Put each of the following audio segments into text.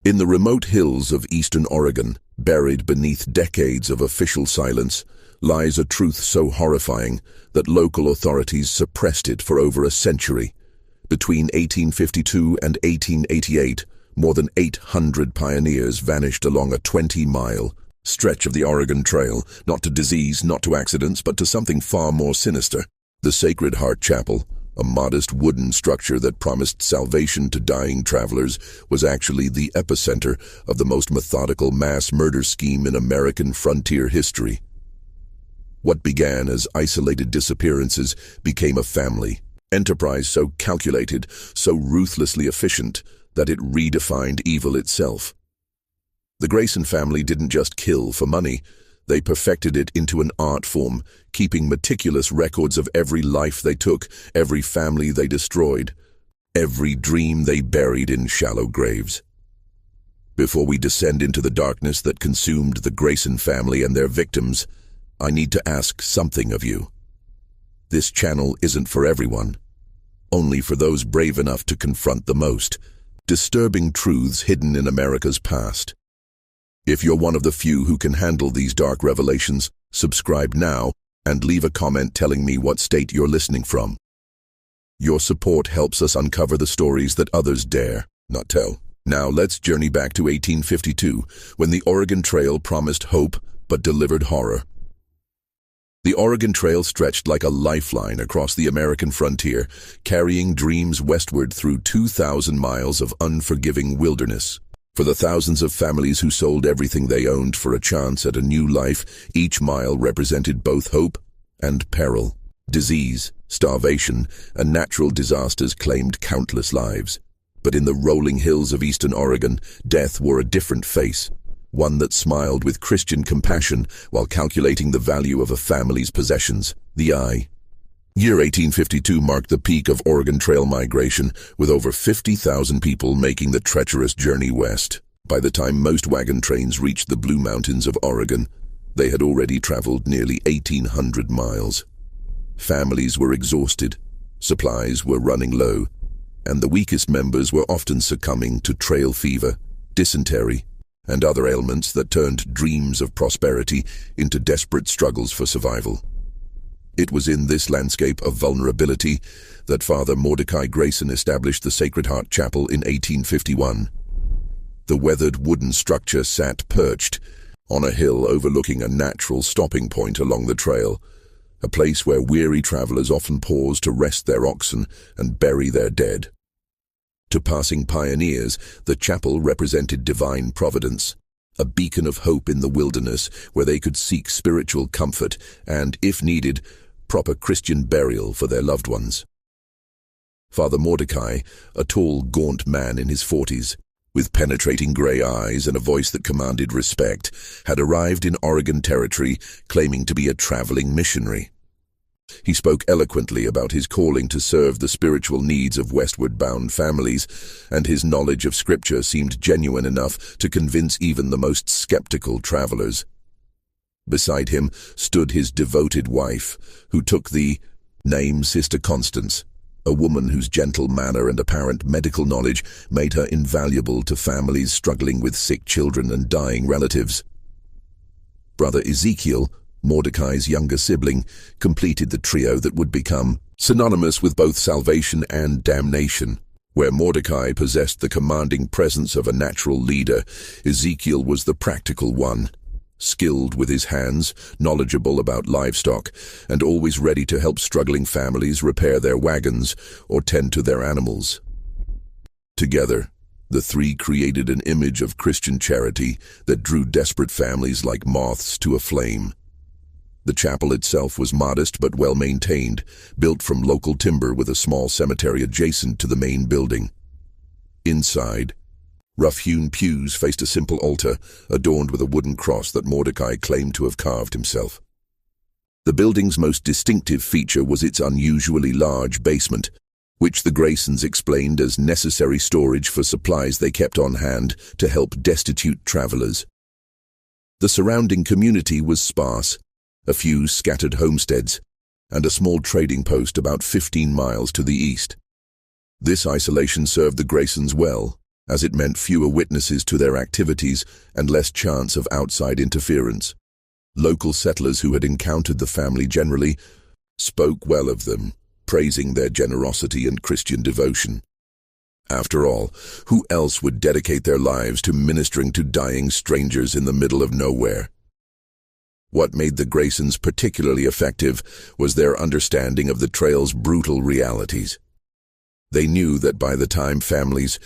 In the remote hills of eastern Oregon, buried beneath decades of official silence, lies a truth so horrifying that local authorities suppressed it for over a century. Between 1852 and 1888, more than 800 pioneers vanished along a 20-mile stretch of the Oregon Trail, not to disease, not to accidents, but to something far more sinister. The Sacred Heart Chapel, a modest wooden structure that promised salvation to dying travelers, was actually the epicenter of the most methodical mass murder scheme in American frontier history. What began as isolated disappearances became a family enterprise so calculated, so ruthlessly efficient, that it redefined evil itself. The Grayson family didn't just kill for money, they perfected it into an art form, keeping meticulous records of every life they took, every family they destroyed, every dream they buried in shallow graves. Before we descend into the darkness that consumed the Grayson family and their victims, I need to ask something of you. This channel isn't for everyone, only for those brave enough to confront the most disturbing truths hidden in America's past. If you're one of the few who can handle these dark revelations, subscribe now and leave a comment telling me what state you're listening from. Your support helps us uncover the stories that others dare not tell. Now let's journey back to 1852, when the Oregon Trail promised hope but delivered horror. The Oregon Trail stretched like a lifeline across the American frontier, carrying dreams westward through 2,000 miles of unforgiving wilderness. For the thousands of families who sold everything they owned for a chance at a new life, each mile represented both hope and peril. Disease, starvation, and natural disasters claimed countless lives. But in the rolling hills of eastern Oregon, death wore a different face, one that smiled with Christian compassion while calculating the value of a family's possessions, the eye. Year 1852 marked the peak of Oregon Trail migration, with over 50,000 people making the treacherous journey west. By the time most wagon trains reached the Blue Mountains of Oregon, they had already traveled nearly 1,800 miles. Families were exhausted, supplies were running low, and the weakest members were often succumbing to trail fever, dysentery, and other ailments that turned dreams of prosperity into desperate struggles for survival. It was in this landscape of vulnerability that Father Mordecai Grayson established the Sacred Heart Chapel in 1851. The weathered wooden structure sat perched on a hill overlooking a natural stopping point along the trail, a place where weary travelers often paused to rest their oxen and bury their dead. To passing pioneers, the chapel represented divine providence, a beacon of hope in the wilderness where they could seek spiritual comfort and, if needed, proper Christian burial for their loved ones. Father Mordecai, a tall, gaunt man in his 40s, with penetrating gray eyes and a voice that commanded respect, had arrived in Oregon territory claiming to be a traveling missionary. He spoke eloquently about his calling to serve the spiritual needs of westward-bound families, and his knowledge of Scripture seemed genuine enough to convince even the most skeptical travelers. Beside him stood his devoted wife, who took the name Sister Constance, a woman whose gentle manner and apparent medical knowledge made her invaluable to families struggling with sick children and dying relatives. Brother Ezekiel, Mordecai's younger sibling, completed the trio that would become synonymous with both salvation and damnation. Where Mordecai possessed the commanding presence of a natural leader, Ezekiel was the practical one, skilled with his hands, knowledgeable about livestock, and always ready to help struggling families repair their wagons or tend to their animals. Together, the three created an image of Christian charity that drew desperate families like moths to a flame. The chapel itself was modest but well-maintained, built from local timber with a small cemetery adjacent to the main building. Inside, rough-hewn pews faced a simple altar, adorned with a wooden cross that Mordecai claimed to have carved himself. The building's most distinctive feature was its unusually large basement, which the Graysons explained as necessary storage for supplies they kept on hand to help destitute travelers. The surrounding community was sparse, a few scattered homesteads, and a small trading post about 15 miles to the east. This isolation served the Graysons well. as it meant fewer witnesses to their activities and less chance of outside interference. Local settlers who had encountered the family generally spoke well of them, praising their generosity and Christian devotion. After all, who else would dedicate their lives to ministering to dying strangers in the middle of nowhere? What made the Graysons particularly effective was their understanding of the trail's brutal realities. They knew that by the time families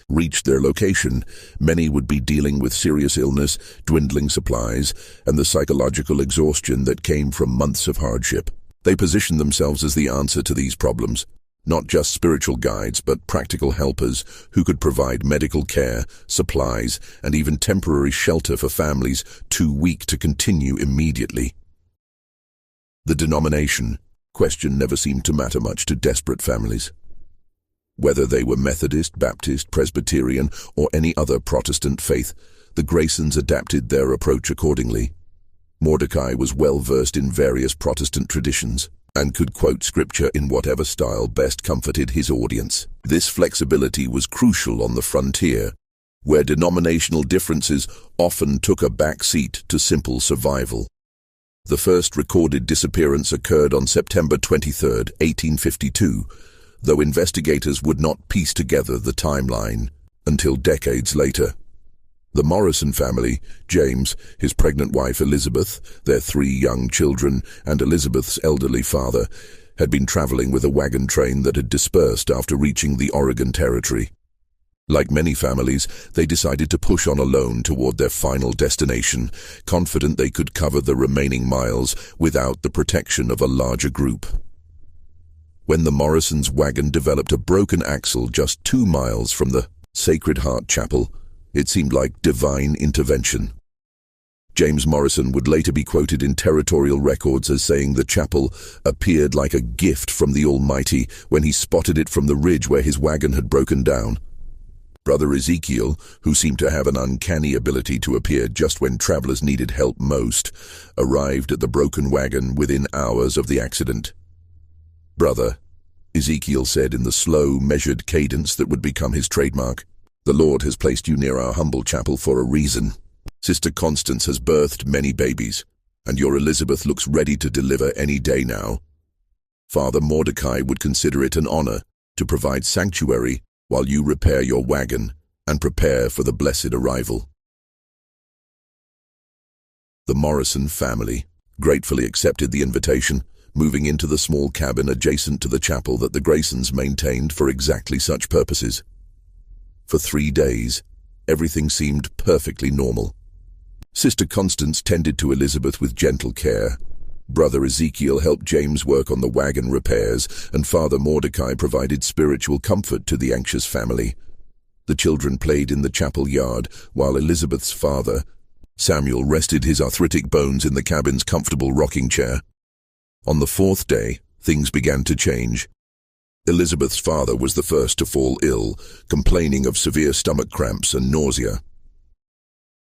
reached their location, many would be dealing with serious illness, dwindling supplies, and the psychological exhaustion that came from months of hardship. They positioned themselves as the answer to these problems, not just spiritual guides, but practical helpers who could provide medical care, supplies, and even temporary shelter for families too weak to continue immediately. The denomination question never seemed to matter much to desperate families. Whether they were Methodist, Baptist, Presbyterian, or any other Protestant faith, the Graysons adapted their approach accordingly. Mordecai was well versed in various Protestant traditions and could quote scripture in whatever style best comforted his audience. This flexibility was crucial on the frontier, where denominational differences often took a back seat to simple survival. The first recorded disappearance occurred on September 23, 1852, though investigators would not piece together the timeline until decades later. The Morrison family, James, his pregnant wife Elizabeth, their 3 young children, and Elizabeth's elderly father, had been traveling with a wagon train that had dispersed after reaching the Oregon Territory. Like many families, they decided to push on alone toward their final destination, confident they could cover the remaining miles without the protection of a larger group. When the Morrisons' wagon developed a broken axle just 2 miles from the Sacred Heart Chapel, it seemed like divine intervention. James Morrison would later be quoted in territorial records as saying the chapel appeared like a gift from the Almighty when he spotted it from the ridge where his wagon had broken down. Brother Ezekiel, who seemed to have an uncanny ability to appear just when travelers needed help most, arrived at the broken wagon within hours of the accident. "Brother," Ezekiel said in the slow, measured cadence that would become his trademark, "the Lord has placed you near our humble chapel for a reason. Sister Constance has birthed many babies, and your Elizabeth looks ready to deliver any day now. Father Mordecai would consider it an honor to provide sanctuary while you repair your wagon and prepare for the blessed arrival." The Morrison family gratefully accepted the invitation, moving into the small cabin adjacent to the chapel that the Graysons maintained for exactly such purposes. For 3 days, everything seemed perfectly normal. Sister Constance tended to Elizabeth with gentle care. Brother Ezekiel helped James work on the wagon repairs, and Father Mordecai provided spiritual comfort to the anxious family. The children played in the chapel yard, while Elizabeth's father, Samuel, rested his arthritic bones in the cabin's comfortable rocking chair. On the 4th day, things began to change. Elizabeth's father was the first to fall ill, complaining of severe stomach cramps and nausea.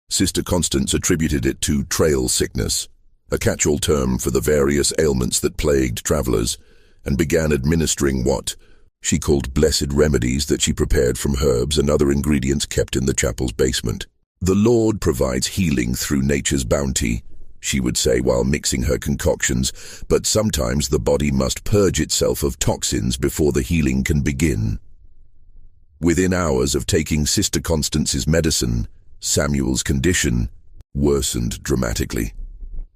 Sister Constance attributed it to trail sickness, a catch-all term for the various ailments that plagued travelers, and began administering what she called blessed remedies that she prepared from herbs and other ingredients kept in the chapel's basement. "The Lord provides healing through nature's bounty," she would say while mixing her concoctions, "but sometimes the body must purge itself of toxins before the healing can begin." Within hours of taking Sister Constance's medicine, Samuel's condition worsened dramatically.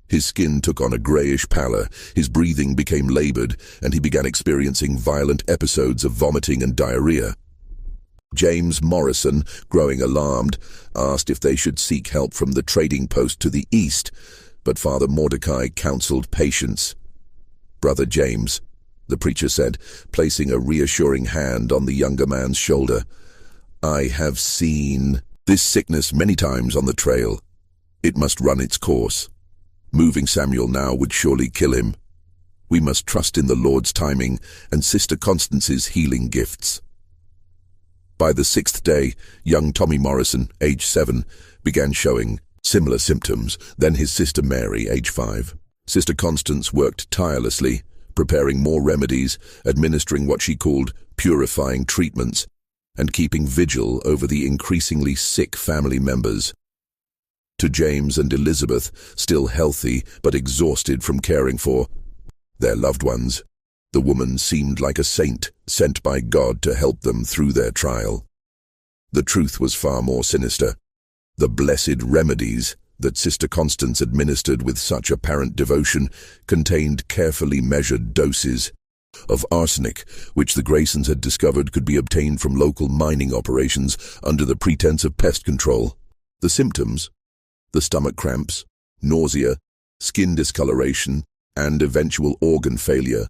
His skin took on a grayish pallor, his breathing became labored, and he began experiencing violent episodes of vomiting and diarrhea. James Morrison, growing alarmed, asked if they should seek help from the trading post to the east, but Father Mordecai counseled patience. "Brother James," the preacher said, placing a reassuring hand on the younger man's shoulder, "I have seen this sickness many times on the trail. It must run its course. Moving Samuel now would surely kill him. We must trust in the Lord's timing and Sister Constance's healing gifts." By the 6th day, young Tommy Morrison, age 7, began showing similar symptoms, then his sister Mary, age 5. Sister Constance worked tirelessly, preparing more remedies, administering what she called purifying treatments, and keeping vigil over the increasingly sick family members. To James and Elizabeth, still healthy but exhausted from caring for their loved ones, the woman seemed like a saint sent by God to help them through their trial. The truth was far more sinister. The blessed remedies that Sister Constance administered with such apparent devotion contained carefully measured doses of arsenic, which the Graysons had discovered could be obtained from local mining operations under the pretense of pest control. The symptoms, the stomach cramps, nausea, skin discoloration, and eventual organ failure,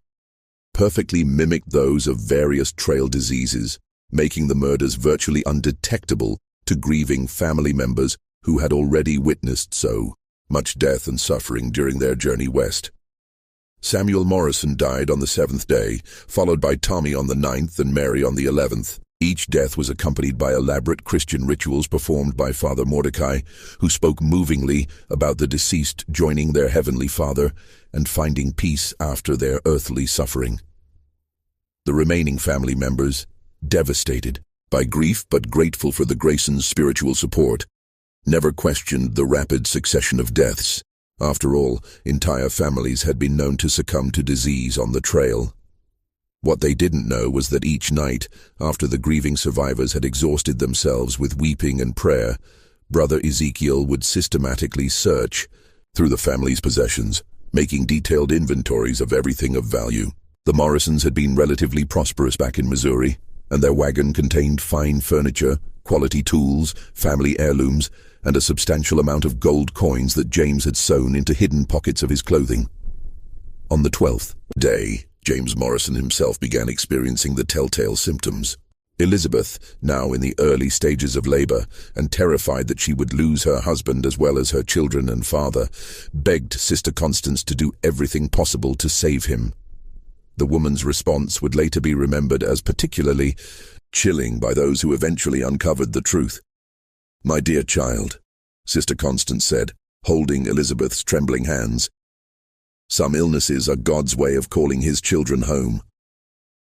perfectly mimicked those of various trail diseases, making the murders virtually undetectable to grieving family members who had already witnessed so much death and suffering during their journey west. Samuel Morrison died on the 7th day, followed by Tommy on the 9th and Mary on the 11th. Each death was accompanied by elaborate Christian rituals performed by Father Mordecai, who spoke movingly about the deceased joining their Heavenly Father and finding peace after their earthly suffering. The remaining family members, devastated by grief but grateful for the Graysons' spiritual support, never questioned the rapid succession of deaths. After all, entire families had been known to succumb to disease on the trail. What they didn't know was that each night, after the grieving survivors had exhausted themselves with weeping and prayer, Brother Ezekiel would systematically search through the family's possessions, making detailed inventories of everything of value. The Morrisons had been relatively prosperous back in Missouri, and their wagon contained fine furniture, quality tools, family heirlooms, and a substantial amount of gold coins that James had sewn into hidden pockets of his clothing. On the 12th day, James Morrison himself began experiencing the telltale symptoms. Elizabeth, now in the early stages of labor and terrified that she would lose her husband as well as her children and father, begged Sister Constance to do everything possible to save him. The woman's response would later be remembered as particularly chilling by those who eventually uncovered the truth. "My dear child," Sister Constance said, holding Elizabeth's trembling hands, "some illnesses are God's way of calling his children home.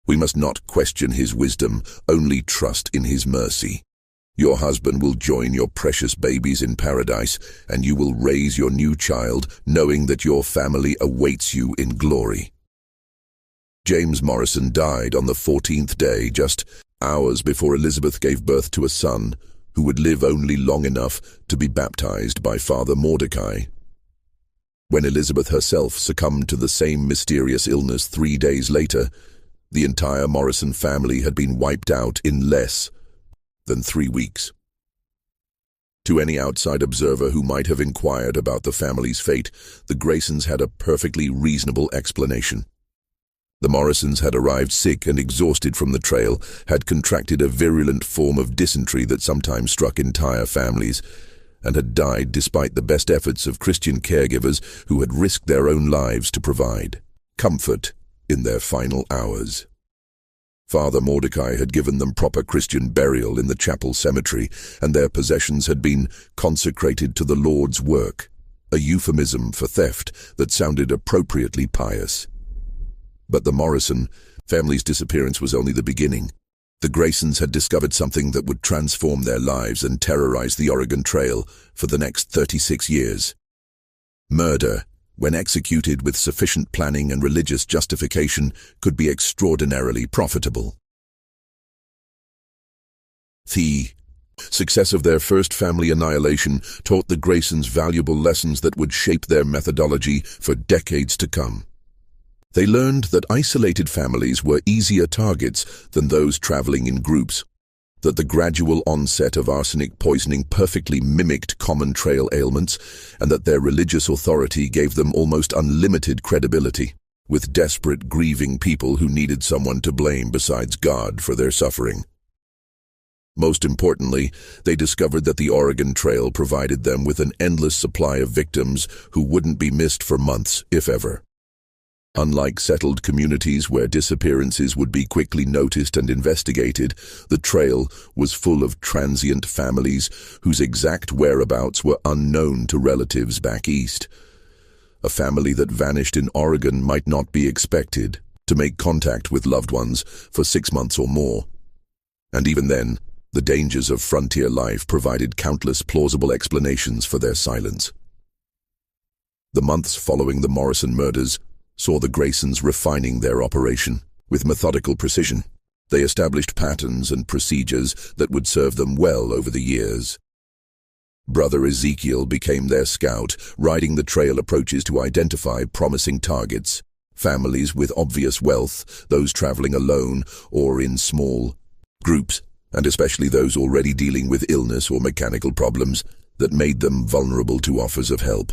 We must not question his wisdom, only trust in his mercy. Your husband will join your precious babies in paradise, and you will raise your new child, knowing that your family awaits you in glory." James Morrison died on the 14th day, just hours before Elizabeth gave birth to a son, who would live only long enough to be baptized by Father Mordecai. When Elizabeth herself succumbed to the same mysterious illness 3 days later, the entire Morrison family had been wiped out in less than 3 weeks. To any outside observer who might have inquired about the family's fate, the Graysons had a perfectly reasonable explanation. The Morrisons had arrived sick and exhausted from the trail, had contracted a virulent form of dysentery that sometimes struck entire families, and had died despite the best efforts of Christian caregivers who had risked their own lives to provide comfort in their final hours. Father Mordecai had given them proper Christian burial in the chapel cemetery, and their possessions had been consecrated to the Lord's work, a euphemism for theft that sounded appropriately pious. But the Morrison family's disappearance was only the beginning. The Graysons had discovered something that would transform their lives and terrorize the Oregon Trail for the next 36 years. Murder, when executed with sufficient planning and religious justification, could be extraordinarily profitable. The success of their first family annihilation taught the Graysons valuable lessons that would shape their methodology for decades to come. They learned that isolated families were easier targets than those traveling in groups, that the gradual onset of arsenic poisoning perfectly mimicked common trail ailments, and that their religious authority gave them almost unlimited credibility, with desperate, grieving people who needed someone to blame besides God for their suffering. Most importantly, they discovered that the Oregon Trail provided them with an endless supply of victims who wouldn't be missed for months, if ever. Unlike settled communities where disappearances would be quickly noticed and investigated, the trail was full of transient families whose exact whereabouts were unknown to relatives back east. A family that vanished in Oregon might not be expected to make contact with loved ones for 6 months or more. And even then, the dangers of frontier life provided countless plausible explanations for their silence. The months following the Morrison murders saw the Graysons refining their operation with methodical precision. They established patterns and procedures that would serve them well over the years. Brother Ezekiel became their scout, riding the trail approaches to identify promising targets, families with obvious wealth, those traveling alone or in small groups, and especially those already dealing with illness or mechanical problems that made them vulnerable to offers of help.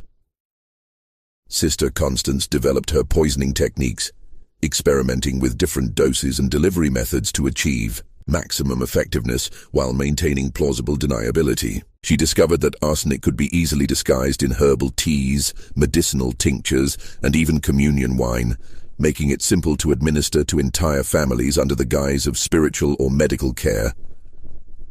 Sister Constance developed her poisoning techniques, experimenting with different doses and delivery methods to achieve maximum effectiveness while maintaining plausible deniability. She discovered that arsenic could be easily disguised in herbal teas, medicinal tinctures, and even communion wine, making it simple to administer to entire families under the guise of spiritual or medical care.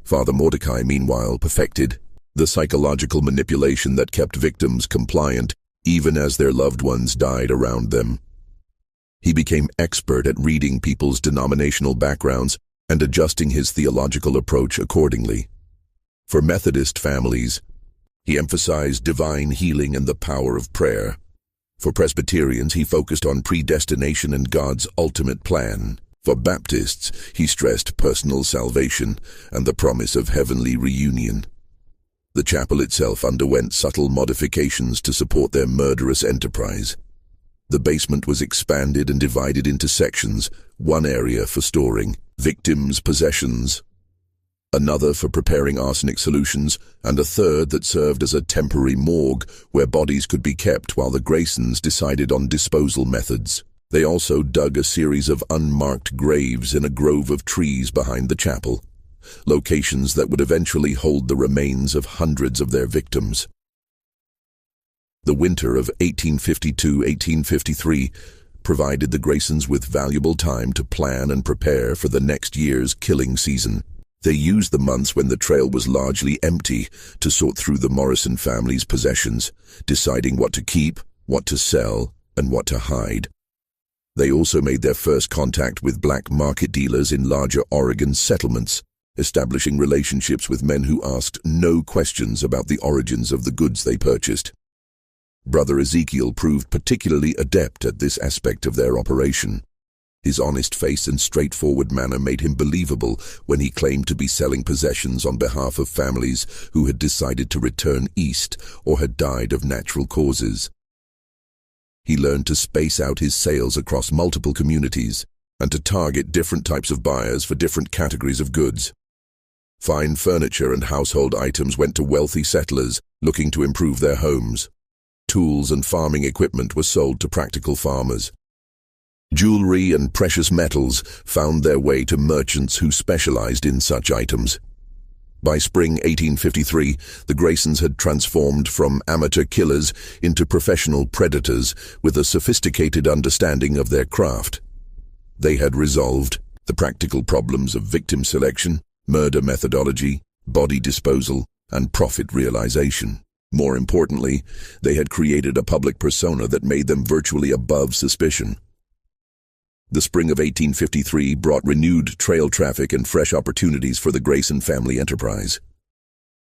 Father Mordecai, meanwhile, perfected the psychological manipulation that kept victims compliant even as their loved ones died around them. He became expert at reading people's denominational backgrounds and adjusting his theological approach accordingly. For Methodist families, he emphasized divine healing and the power of prayer. For Presbyterians, he focused on predestination and God's ultimate plan. For Baptists, he stressed personal salvation and the promise of heavenly reunion. The chapel itself underwent subtle modifications to support their murderous enterprise. The basement was expanded and divided into sections, one area for storing victims' possessions, another for preparing arsenic solutions, and a third that served as a temporary morgue where bodies could be kept while the Graysons decided on disposal methods. They also dug a series of unmarked graves in a grove of trees behind the chapel, locations that would eventually hold the remains of hundreds of their victims. The winter of 1852-1853 provided the Graysons with valuable time to plan and prepare for the next year's killing season. They used the months when the trail was largely empty to sort through the Morrison family's possessions, deciding what to keep, what to sell, and what to hide. They also made their first contact with black market dealers in larger Oregon settlements, establishing relationships with men who asked no questions about the origins of the goods they purchased. Brother Ezekiel proved particularly adept at this aspect of their operation. His honest face and straightforward manner made him believable when he claimed to be selling possessions on behalf of families who had decided to return east or had died of natural causes. He learned to space out his sales across multiple communities and to target different types of buyers for different categories of goods. Fine furniture and household items went to wealthy settlers looking to improve their homes. Tools and farming equipment were sold to practical farmers. Jewelry and precious metals found their way to merchants who specialized in such items. By spring 1853, the Graysons had transformed from amateur killers into professional predators with a sophisticated understanding of their craft. They had resolved the practical problems of victim selection, murder methodology, body disposal, and profit realization. More importantly, they had created a public persona that made them virtually above suspicion. The spring of 1853 brought renewed trail traffic and fresh opportunities for the Grayson family enterprise.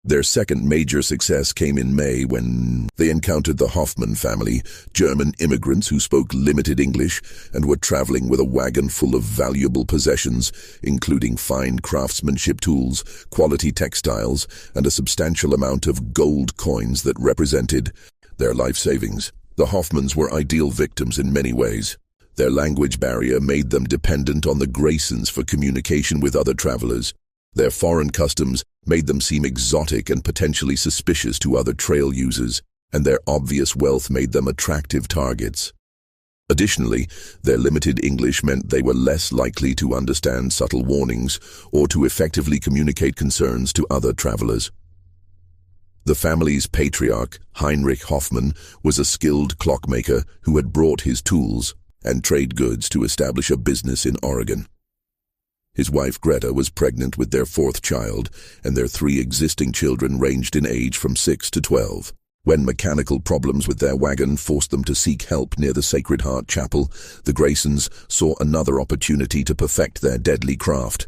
Their second major success came in May when they encountered the Hoffman family, German immigrants who spoke limited English and were traveling with a wagon full of valuable possessions, including fine craftsmanship tools, quality textiles, and a substantial amount of gold coins that represented their life savings. The Hoffmans were ideal victims in many ways. Their language barrier made them dependent on the Graysons for communication with other travelers. Their foreign customs made them seem exotic and potentially suspicious to other trail users, and their obvious wealth made them attractive targets. Additionally, their limited English meant they were less likely to understand subtle warnings or to effectively communicate concerns to other travelers. The family's patriarch, Heinrich Hoffmann, was a skilled clockmaker who had brought his tools and trade goods to establish a business in Oregon. His wife Greta was pregnant with their fourth child, and their three existing children ranged in age from 6 to 12. When mechanical problems with their wagon forced them to seek help near the Sacred Heart Chapel, the Graysons saw another opportunity to perfect their deadly craft.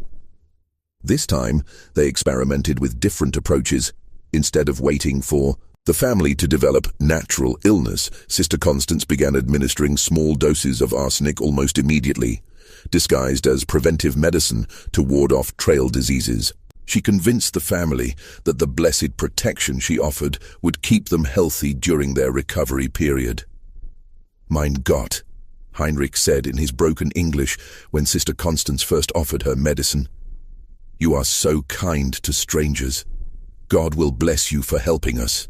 This time, they experimented with different approaches. Instead of waiting for the family to develop natural illness, Sister Constance began administering small doses of arsenic almost immediately, disguised as preventive medicine to ward off trail diseases. She convinced the family that the blessed protection she offered would keep them healthy during their recovery period. "Mein Gott," Heinrich said in his broken English when Sister Constance first offered her medicine. "You are so kind to strangers. God will bless you for helping us."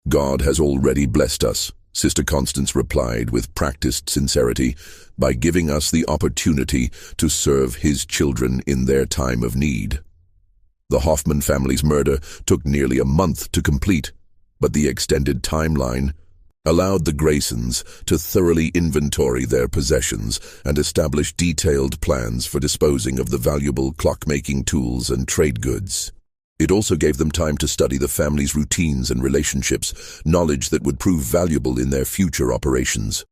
"God has already blessed us," Sister Constance replied with practiced sincerity, "by giving us the opportunity to serve His children in their time of need." The Hoffman family's murder took nearly a month to complete, but the extended timeline allowed the Graysons to thoroughly inventory their possessions and establish detailed plans for disposing of the valuable clockmaking tools and trade goods. It also gave them time to study the family's routines and relationships, knowledge that would prove valuable in their future operations.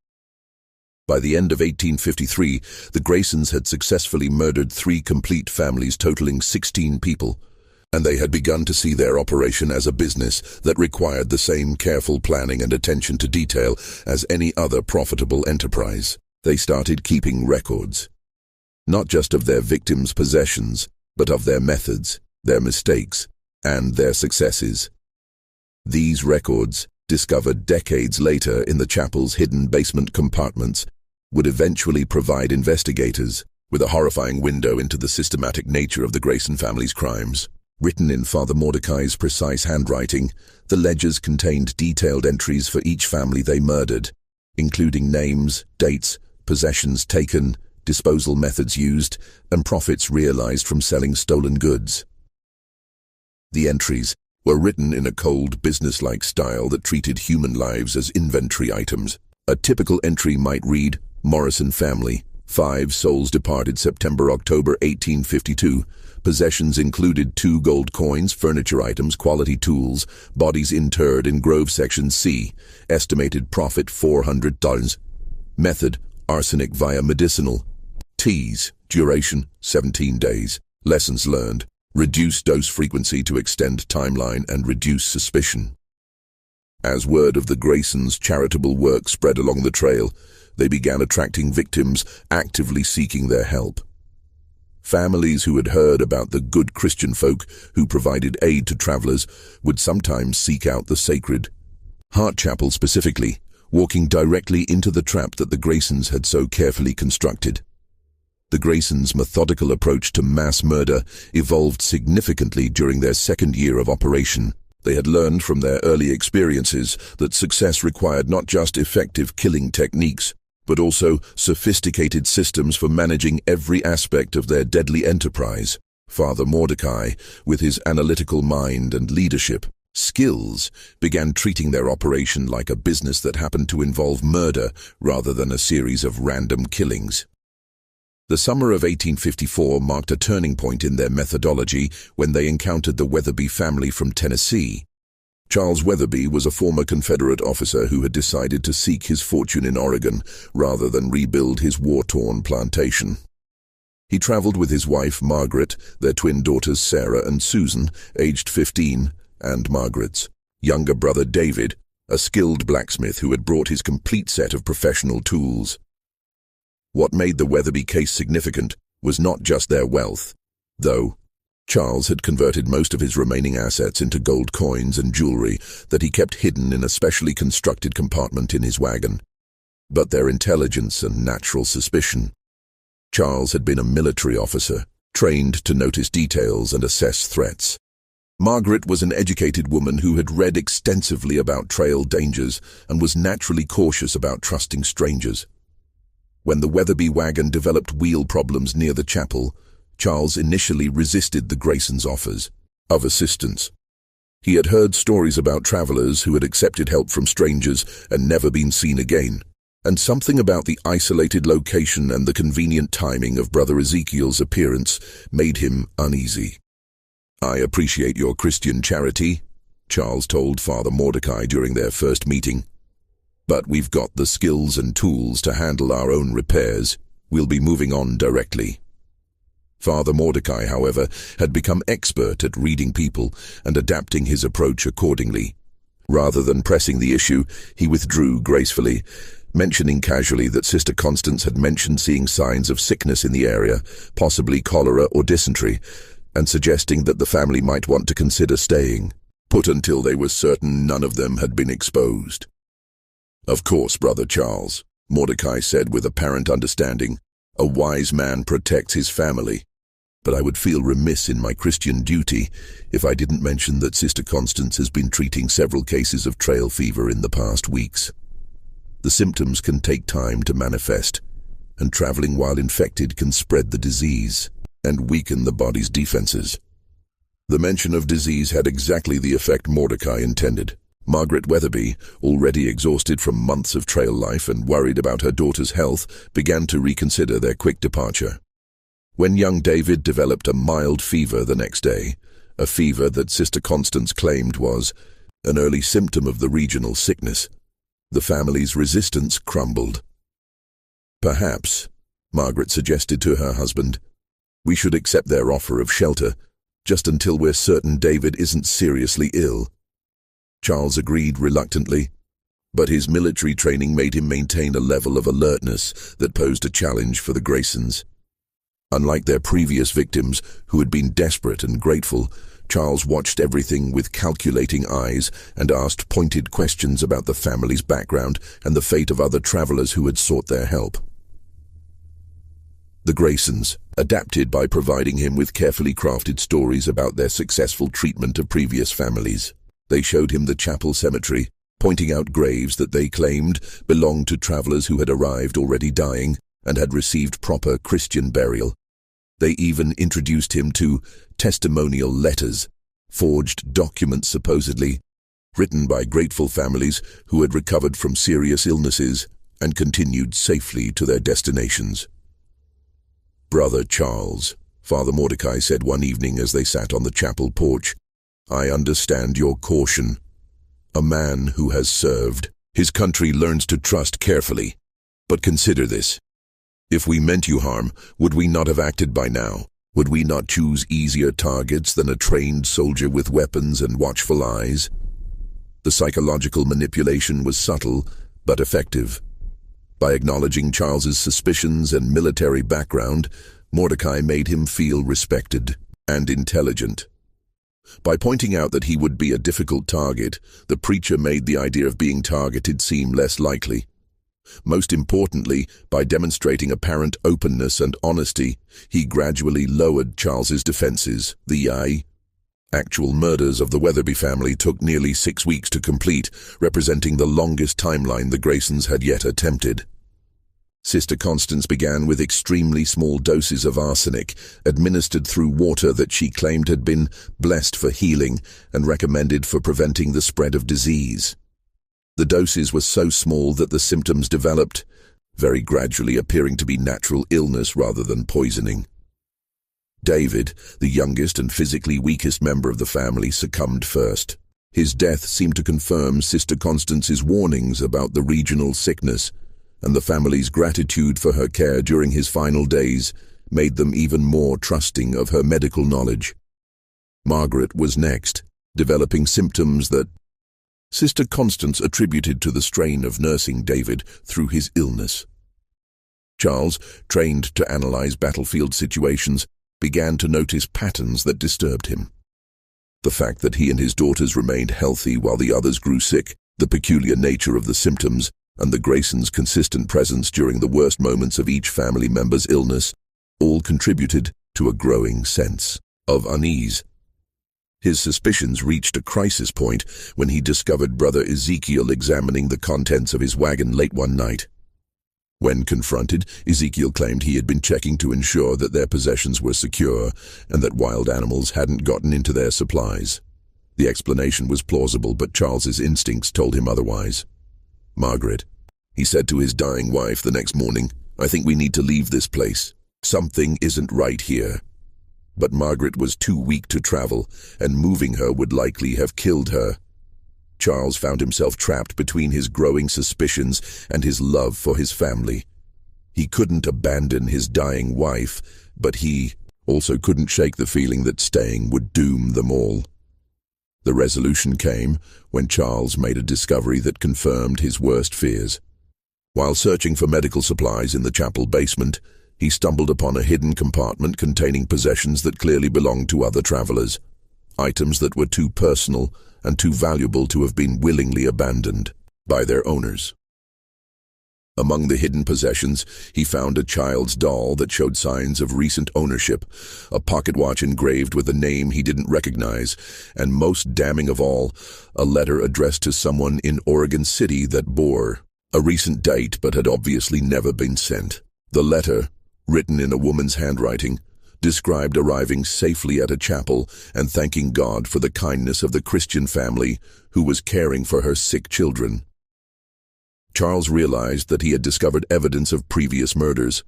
By the end of 1853, the Graysons had successfully murdered 3 complete families totaling 16 people, and they had begun to see their operation as a business that required the same careful planning and attention to detail as any other profitable enterprise. They started keeping records, not just of their victims' possessions, but of their methods, their mistakes, and their successes. These records, discovered decades later in the chapel's hidden basement compartments, would eventually provide investigators with a horrifying window into the systematic nature of the Grayson family's crimes. Written in Father Mordecai's precise handwriting, the ledgers contained detailed entries for each family they murdered, including names, dates, possessions taken, disposal methods used, and profits realized from selling stolen goods. The entries were written in a cold, businesslike style that treated human lives as inventory items. A typical entry might read, "Morrison family, 5 souls departed September-October 1852. Possessions included 2 gold coins, furniture items, quality tools, bodies interred in Grove Section C. Estimated profit $400. Method, arsenic via medicinal teas. Duration, 17 days. Lessons learned, reduce dose frequency to extend timeline and reduce suspicion." As word of the Graysons' charitable work spread along the trail, they began attracting victims actively seeking their help. Families who had heard about the good Christian folk who provided aid to travelers would sometimes seek out the sacred Heart Chapel specifically, walking directly into the trap that the Graysons had so carefully constructed. The Graysons' methodical approach to mass murder evolved significantly during their second year of operation. They had learned from their early experiences that success required not just effective killing techniques, but also sophisticated systems for managing every aspect of their deadly enterprise. Father Mordecai, with his analytical mind and leadership skills, began treating their operation like a business that happened to involve murder rather than a series of random killings. The summer of 1854 marked a turning point in their methodology when they encountered the Weatherby family from Tennessee. Charles Weatherby was a former Confederate officer who had decided to seek his fortune in Oregon rather than rebuild his war-torn plantation. He traveled with his wife, Margaret, their twin daughters, Sarah and Susan, aged 15, and Margaret's younger brother, David, a skilled blacksmith who had brought his complete set of professional tools. What made the Weatherby case significant was not just their wealth, though Charles had converted most of his remaining assets into gold coins and jewelry that he kept hidden in a specially constructed compartment in his wagon, but their intelligence and natural suspicion. Charles had been a military officer, trained to notice details and assess threats. Margaret was an educated woman who had read extensively about trail dangers and was naturally cautious about trusting strangers. When the Weatherby wagon developed wheel problems near the chapel, Charles initially resisted the Graysons' offers of assistance. He had heard stories about travelers who had accepted help from strangers and never been seen again, and something about the isolated location and the convenient timing of Brother Ezekiel's appearance made him uneasy. "I appreciate your Christian charity," Charles told Father Mordecai during their first meeting, "but we've got the skills and tools to handle our own repairs. We'll be moving on directly." Father Mordecai, however, had become expert at reading people and adapting his approach accordingly. Rather than pressing the issue, he withdrew gracefully, mentioning casually that Sister Constance had mentioned seeing signs of sickness in the area, possibly cholera or dysentery, and suggesting that the family might want to consider staying, put until they were certain none of them had been exposed. "Of course, Brother Charles," Mordecai said with apparent understanding. "A wise man protects his family. But I would feel remiss in my Christian duty if I didn't mention that Sister Constance has been treating several cases of trail fever in the past weeks. The symptoms can take time to manifest, and traveling while infected can spread the disease and weaken the body's defenses." The mention of disease had exactly the effect Mordecai intended. Margaret Weatherby, already exhausted from months of trail life and worried about her daughter's health, began to reconsider their quick departure. When young David developed a mild fever the next day, a fever that Sister Constance claimed was an early symptom of the regional sickness, the family's resistance crumbled. "Perhaps," Margaret suggested to her husband, "we should accept their offer of shelter, just until we're certain David isn't seriously ill." Charles agreed reluctantly, but his military training made him maintain a level of alertness that posed a challenge for the Graysons. Unlike their previous victims, who had been desperate and grateful, Charles watched everything with calculating eyes and asked pointed questions about the family's background and the fate of other travelers who had sought their help. The Graysons adapted by providing him with carefully crafted stories about their successful treatment of previous families. They showed him the chapel cemetery, pointing out graves that they claimed belonged to travelers who had arrived already dying and had received proper Christian burial. They even introduced him to testimonial letters, forged documents supposedly written by grateful families who had recovered from serious illnesses and continued safely to their destinations. "Brother Charles," Father Mordecai said one evening as they sat on the chapel porch, "I understand your caution. A man who has served his country learns to trust carefully. But consider this. If we meant you harm, would we not have acted by now? Would we not choose easier targets than a trained soldier with weapons and watchful eyes?" The psychological manipulation was subtle, but effective. By acknowledging Charles's suspicions and military background, Mordecai made him feel respected and intelligent. By pointing out that he would be a difficult target, the preacher made the idea of being targeted seem less likely. Most importantly, by demonstrating apparent openness and honesty, he gradually lowered Charles's defenses. The actual murders of the Weatherby family took nearly 6 weeks to complete, representing the longest timeline the Graysons had yet attempted. Sister Constance began with extremely small doses of arsenic, administered through water that she claimed had been blessed for healing and recommended for preventing the spread of disease. The doses were so small that the symptoms developed, very gradually appearing to be natural illness rather than poisoning. David, the youngest and physically weakest member of the family, succumbed first. His death seemed to confirm Sister Constance's warnings about the regional sickness, and the family's gratitude for her care during his final days made them even more trusting of her medical knowledge. Margaret was next, developing symptoms that Sister Constance attributed to the strain of nursing David through his illness. Charles, trained to analyze battlefield situations, began to notice patterns that disturbed him. The fact that he and his daughters remained healthy while the others grew sick, the peculiar nature of the symptoms, and the Graysons' consistent presence during the worst moments of each family member's illness, all contributed to a growing sense of unease. His suspicions reached a crisis point when he discovered Brother Ezekiel examining the contents of his wagon late one night. When confronted, Ezekiel claimed he had been checking to ensure that their possessions were secure and that wild animals hadn't gotten into their supplies. The explanation was plausible, but Charles's instincts told him otherwise. "Margaret," he said to his dying wife the next morning, "I think we need to leave this place. Something isn't right here." But Margaret was too weak to travel, and moving her would likely have killed her. Charles found himself trapped between his growing suspicions and his love for his family. He couldn't abandon his dying wife, but he also couldn't shake the feeling that staying would doom them all. The resolution came when Charles made a discovery that confirmed his worst fears. While searching for medical supplies in the chapel basement, he stumbled upon a hidden compartment containing possessions that clearly belonged to other travelers, items that were too personal and too valuable to have been willingly abandoned by their owners. Among the hidden possessions, he found a child's doll that showed signs of recent ownership, a pocket watch engraved with a name he didn't recognize, and most damning of all, a letter addressed to someone in Oregon City that bore a recent date but had obviously never been sent. The letter, written in a woman's handwriting, described arriving safely at a chapel and thanking God for the kindness of the Christian family who was caring for her sick children. Charles realized that he had discovered evidence of previous murders,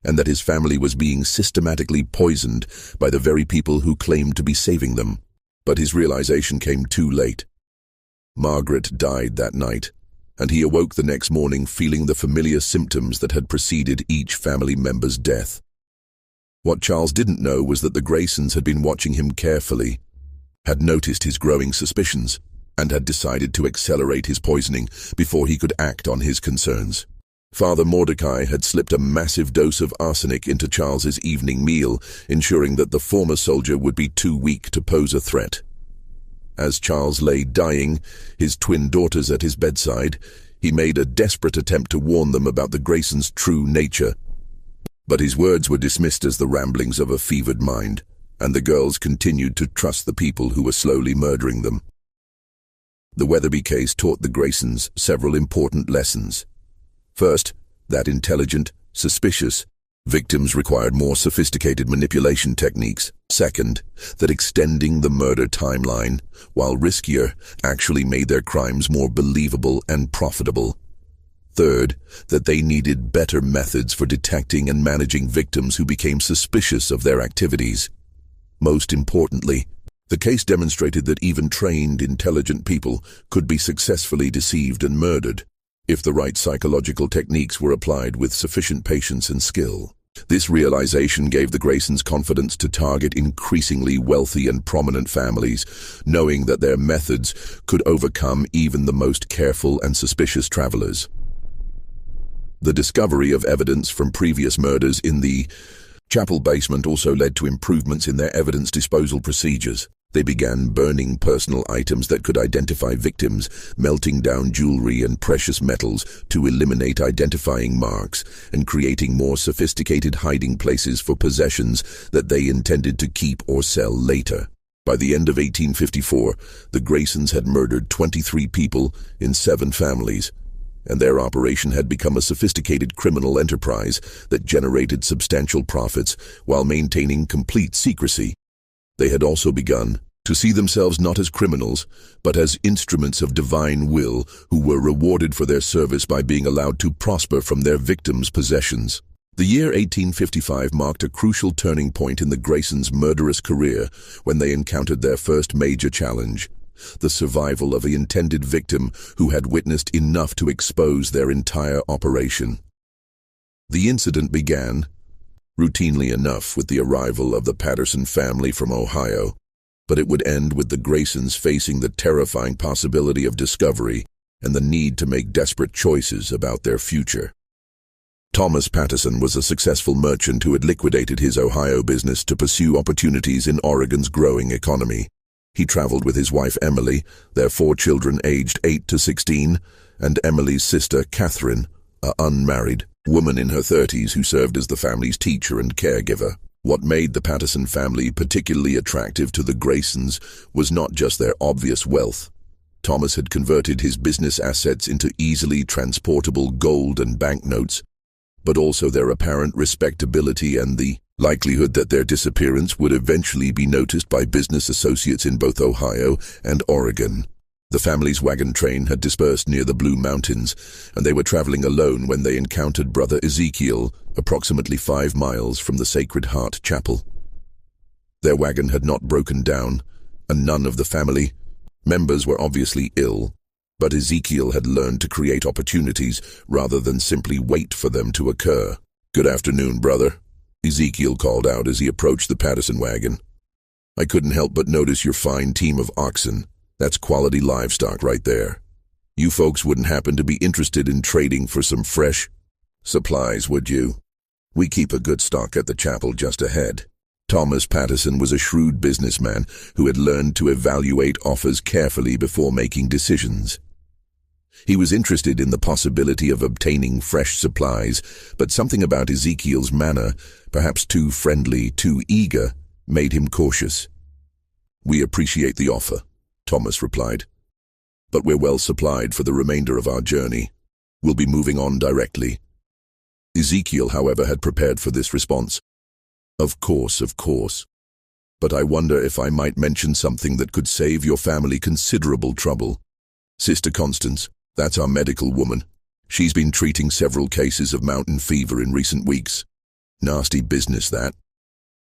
and that his family was being systematically poisoned by the very people who claimed to be saving them. But his realization came too late. Margaret died that night, and he awoke the next morning feeling the familiar symptoms that had preceded each family member's death. What Charles didn't know was that the Graysons had been watching him carefully, had noticed his growing suspicions, and had decided to accelerate his poisoning before he could act on his concerns. Father Mordecai had slipped a massive dose of arsenic into Charles's evening meal, ensuring that the former soldier would be too weak to pose a threat. As Charles lay dying, his twin daughters at his bedside, he made a desperate attempt to warn them about the Graysons' true nature. But his words were dismissed as the ramblings of a fevered mind, and the girls continued to trust the people who were slowly murdering them. The Weatherby case taught the Graysons several important lessons. First, that intelligent, suspicious victims required more sophisticated manipulation techniques. Second, that extending the murder timeline, while riskier, actually made their crimes more believable and profitable. Third, that they needed better methods for detecting and managing victims who became suspicious of their activities. Most importantly, the case demonstrated that even trained, intelligent people could be successfully deceived and murdered if the right psychological techniques were applied with sufficient patience and skill. This realization gave the Graysons confidence to target increasingly wealthy and prominent families, knowing that their methods could overcome even the most careful and suspicious travelers. The discovery of evidence from previous murders in the chapel basement also led to improvements in their evidence disposal procedures. They began burning personal items that could identify victims, melting down jewelry and precious metals to eliminate identifying marks, and creating more sophisticated hiding places for possessions that they intended to keep or sell later. By the end of 1854, the Graysons had murdered 23 people in 7 families, and their operation had become a sophisticated criminal enterprise that generated substantial profits while maintaining complete secrecy. They had also begun to see themselves not as criminals, but as instruments of divine will who were rewarded for their service by being allowed to prosper from their victims' possessions. The year 1855 marked a crucial turning point in the Graysons' murderous career when they encountered their first major challenge: the survival of the intended victim who had witnessed enough to expose their entire operation. The incident began, routinely enough, with the arrival of the Patterson family from Ohio, but it would end with the Graysons facing the terrifying possibility of discovery and the need to make desperate choices about their future. Thomas Patterson was a successful merchant who had liquidated his Ohio business to pursue opportunities in Oregon's growing economy. He traveled with his wife Emily, their 4 children aged 8 to 16, and Emily's sister Catherine, an unmarried woman in her 30s who served as the family's teacher and caregiver. What made the Patterson family particularly attractive to the Graysons was not just their obvious wealth. Thomas had converted his business assets into easily transportable gold and banknotes, but also their apparent respectability and the likelihood that their disappearance would eventually be noticed by business associates in both Ohio and Oregon. The family's wagon train had dispersed near the Blue Mountains, and they were traveling alone when they encountered Brother Ezekiel, approximately 5 miles from the Sacred Heart Chapel. Their wagon had not broken down, and none of the family members were obviously ill, but Ezekiel had learned to create opportunities rather than simply wait for them to occur. "Good afternoon, brother," Ezekiel called out as he approached the Patterson wagon. "I couldn't help but notice your fine team of oxen. That's quality livestock right there. You folks wouldn't happen to be interested in trading for some fresh supplies, would you? We keep a good stock at the chapel just ahead." Thomas Patterson was a shrewd businessman who had learned to evaluate offers carefully before making decisions. He was interested in the possibility of obtaining fresh supplies, but something about Ezekiel's manner, perhaps too friendly, too eager, made him cautious. "We appreciate the offer," Thomas replied, "but we're well supplied for the remainder of our journey. We'll be moving on directly." Ezekiel, however, had prepared for this response. Of course. But I wonder if I might mention something that could save your family considerable trouble. Sister Constance, that's our medical woman. She's been treating several cases of mountain fever in recent weeks. Nasty business, that.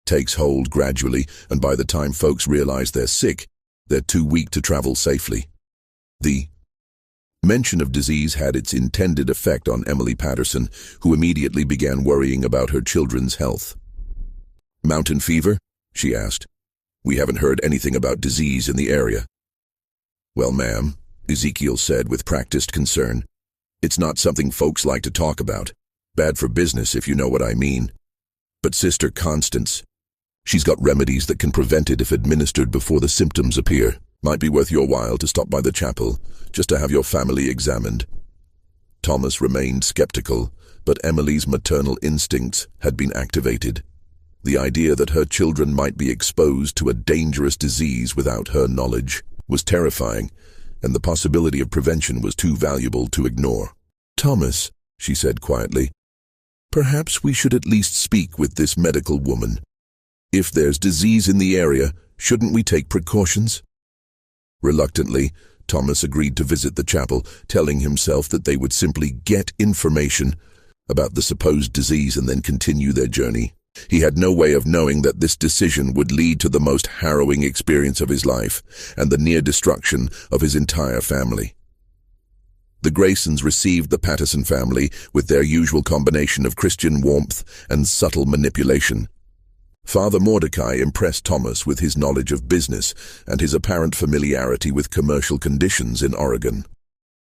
Takes hold gradually, and by the time folks realize they're sick, they're too weak to travel safely. The mention of disease had its intended effect on Emily Patterson, who immediately began worrying about her children's health. "Mountain fever?" she asked. "We haven't heard anything about disease in the area." "Well, ma'am," Ezekiel said with practiced concern, "it's not something folks like to talk about. Bad for business, if you know what I mean. But Sister Constance, she's got remedies that can prevent it if administered before the symptoms appear. Might be worth your while to stop by the chapel, just to have your family examined." Thomas remained skeptical, but Emily's maternal instincts had been activated. The idea that her children might be exposed to a dangerous disease without her knowledge was terrifying, and the possibility of prevention was too valuable to ignore. "Thomas," she said quietly, "perhaps we should at least speak with this medical woman. If there's disease in the area, shouldn't we take precautions?" Reluctantly, Thomas agreed to visit the chapel, telling himself that they would simply get information about the supposed disease and then continue their journey. He had no way of knowing that this decision would lead to the most harrowing experience of his life and the near destruction of his entire family. The Graysons received the Patterson family with their usual combination of Christian warmth and subtle manipulation. Father Mordecai impressed Thomas with his knowledge of business and his apparent familiarity with commercial conditions in Oregon.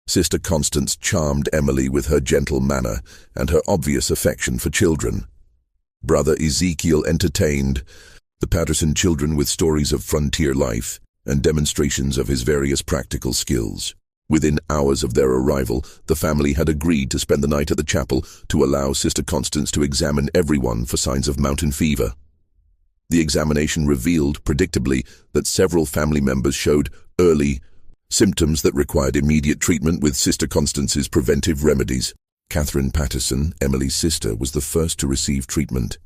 Sister Constance charmed Emily with her gentle manner and her obvious affection for children. Brother Ezekiel entertained the Patterson children with stories of frontier life and demonstrations of his various practical skills. Within hours of their arrival, the family had agreed to spend the night at the chapel to allow Sister Constance to examine everyone for signs of mountain fever. The examination revealed, predictably, that several family members showed early symptoms that required immediate treatment with Sister Constance's preventive remedies. Catherine Patterson, Emily's sister, was the first to receive treatment.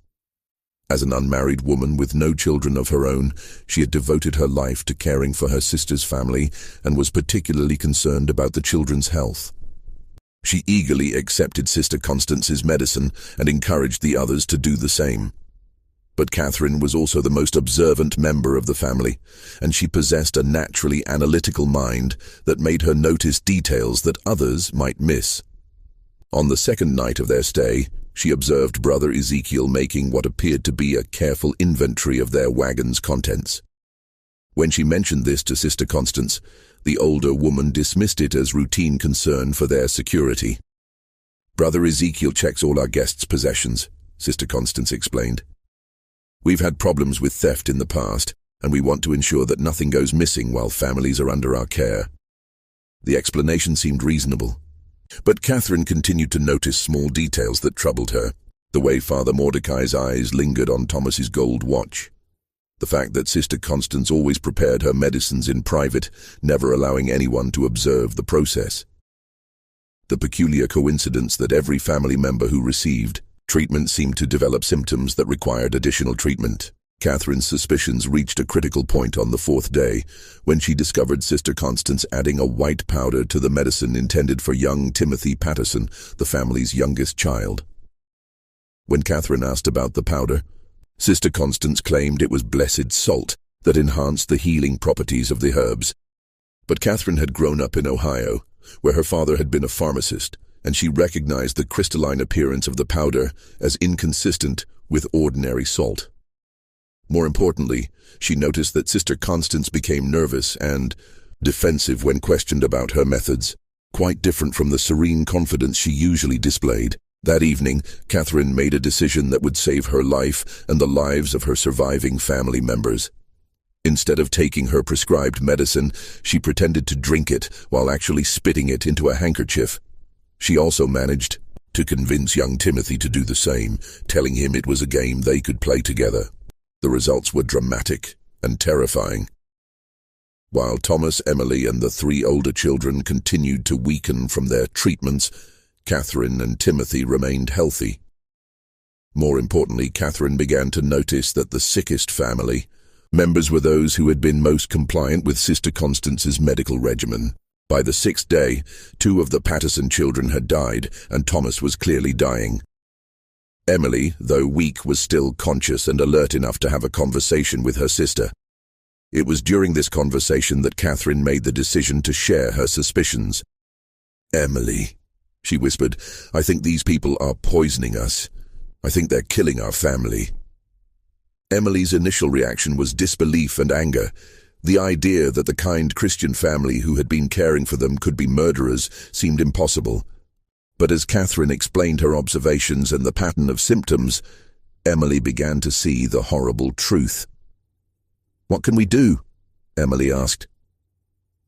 As an unmarried woman with no children of her own, she had devoted her life to caring for her sister's family and was particularly concerned about the children's health. She eagerly accepted Sister Constance's medicine and encouraged the others to do the same. But Catherine was also the most observant member of the family, and she possessed a naturally analytical mind that made her notice details that others might miss. On the second night of their stay, she observed Brother Ezekiel making what appeared to be a careful inventory of their wagon's contents. When she mentioned this to Sister Constance, the older woman dismissed it as routine concern for their security. "Brother Ezekiel checks all our guests' possessions," Sister Constance explained. "We've had problems with theft in the past, and we want to ensure that nothing goes missing while families are under our care." The explanation seemed reasonable. But Catherine continued to notice small details that troubled her. The way Father Mordecai's eyes lingered on Thomas's gold watch. The fact that Sister Constance always prepared her medicines in private, never allowing anyone to observe the process. The peculiar coincidence that every family member who received treatment seemed to develop symptoms that required additional treatment. Catherine's suspicions reached a critical point on the fourth day, when she discovered Sister Constance adding a white powder to the medicine intended for young Timothy Patterson, the family's youngest child. When Catherine asked about the powder, Sister Constance claimed it was blessed salt that enhanced the healing properties of the herbs. But Catherine had grown up in Ohio, where her father had been a pharmacist, and she recognized the crystalline appearance of the powder as inconsistent with ordinary salt. More importantly, she noticed that Sister Constance became nervous and defensive when questioned about her methods, quite different from the serene confidence she usually displayed. That evening, Catherine made a decision that would save her life and the lives of her surviving family members. Instead of taking her prescribed medicine, she pretended to drink it while actually spitting it into a handkerchief. She also managed to convince young Timothy to do the same, telling him it was a game they could play together. The results were dramatic and terrifying. While Thomas, Emily, and the 3 older children continued to weaken from their treatments, Catherine and Timothy remained healthy. More importantly, Catherine began to notice that the sickest family members were those who had been most compliant with Sister Constance's medical regimen. By the 6th day, 2 of the Patterson children had died, and Thomas was clearly dying. Emily, though weak, was still conscious and alert enough to have a conversation with her sister. It was during this conversation that Catherine made the decision to share her suspicions. "Emily," she whispered, "I think these people are poisoning us. I think they're killing our family." Emily's initial reaction was disbelief and anger. The idea that the kind Christian family who had been caring for them could be murderers seemed impossible. But as Catherine explained her observations and the pattern of symptoms, Emily began to see the horrible truth. "What can we do?" Emily asked.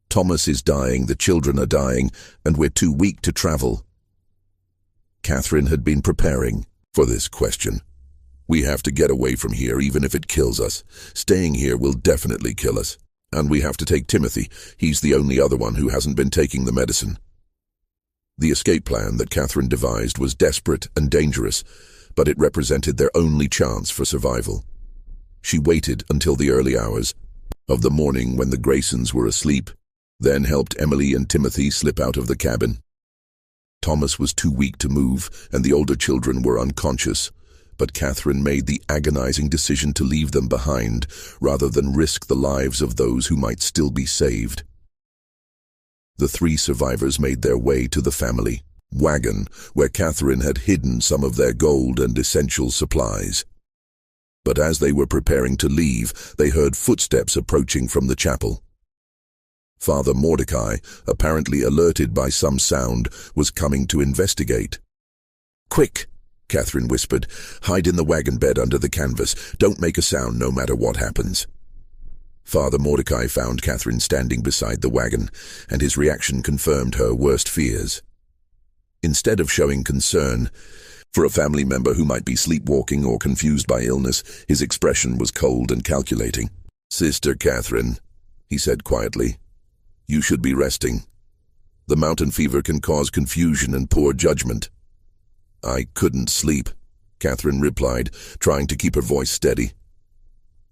"Thomas is dying, the children are dying, and we're too weak to travel." Catherine had been preparing for this question. "We have to get away from here, even if it kills us. Staying here will definitely kill us. And we have to take Timothy. He's the only other one who hasn't been taking the medicine." The escape plan that Catherine devised was desperate and dangerous, but it represented their only chance for survival. She waited until the early hours of the morning when the Graysons were asleep, then helped Emily and Timothy slip out of the cabin. Thomas was too weak to move, and the older children were unconscious, but Catherine made the agonizing decision to leave them behind rather than risk the lives of those who might still be saved. The 3 survivors made their way to the family wagon, where Catherine had hidden some of their gold and essential supplies. But as they were preparing to leave, they heard footsteps approaching from the chapel. Father Mordecai, apparently alerted by some sound, was coming to investigate. "Quick," Catherine whispered. "Hide in the wagon bed under the canvas. Don't make a sound no matter what happens." Father Mordecai found Catherine standing beside the wagon, and his reaction confirmed her worst fears. Instead of showing concern for a family member who might be sleepwalking or confused by illness, his expression was cold and calculating. "Sister Catherine," he said quietly, "you should be resting. The mountain fever can cause confusion and poor judgment." "I couldn't sleep," Catherine replied, trying to keep her voice steady.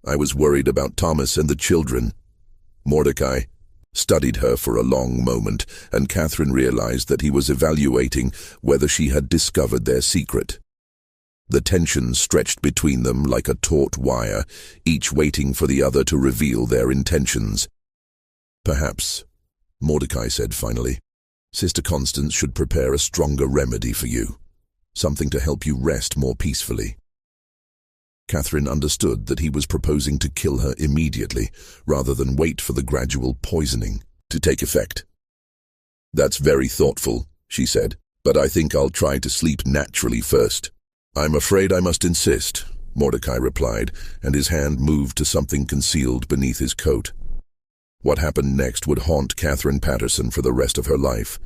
"I was worried about Thomas and the children." Mordecai studied her for a long moment, and Catherine realized that he was evaluating whether she had discovered their secret. The tension stretched between them like a taut wire, each waiting for the other to reveal their intentions. "Perhaps," Mordecai said finally, "Sister Constance should prepare a stronger remedy for you, something to help you rest more peacefully." Catherine understood that he was proposing to kill her immediately, rather than wait for the gradual poisoning to take effect. "That's very thoughtful," she said, "but I think I'll try to sleep naturally first." "I'm afraid I must insist," Mordecai replied, and his hand moved to something concealed beneath his coat. What happened next would haunt Catherine Patterson for the rest of her life.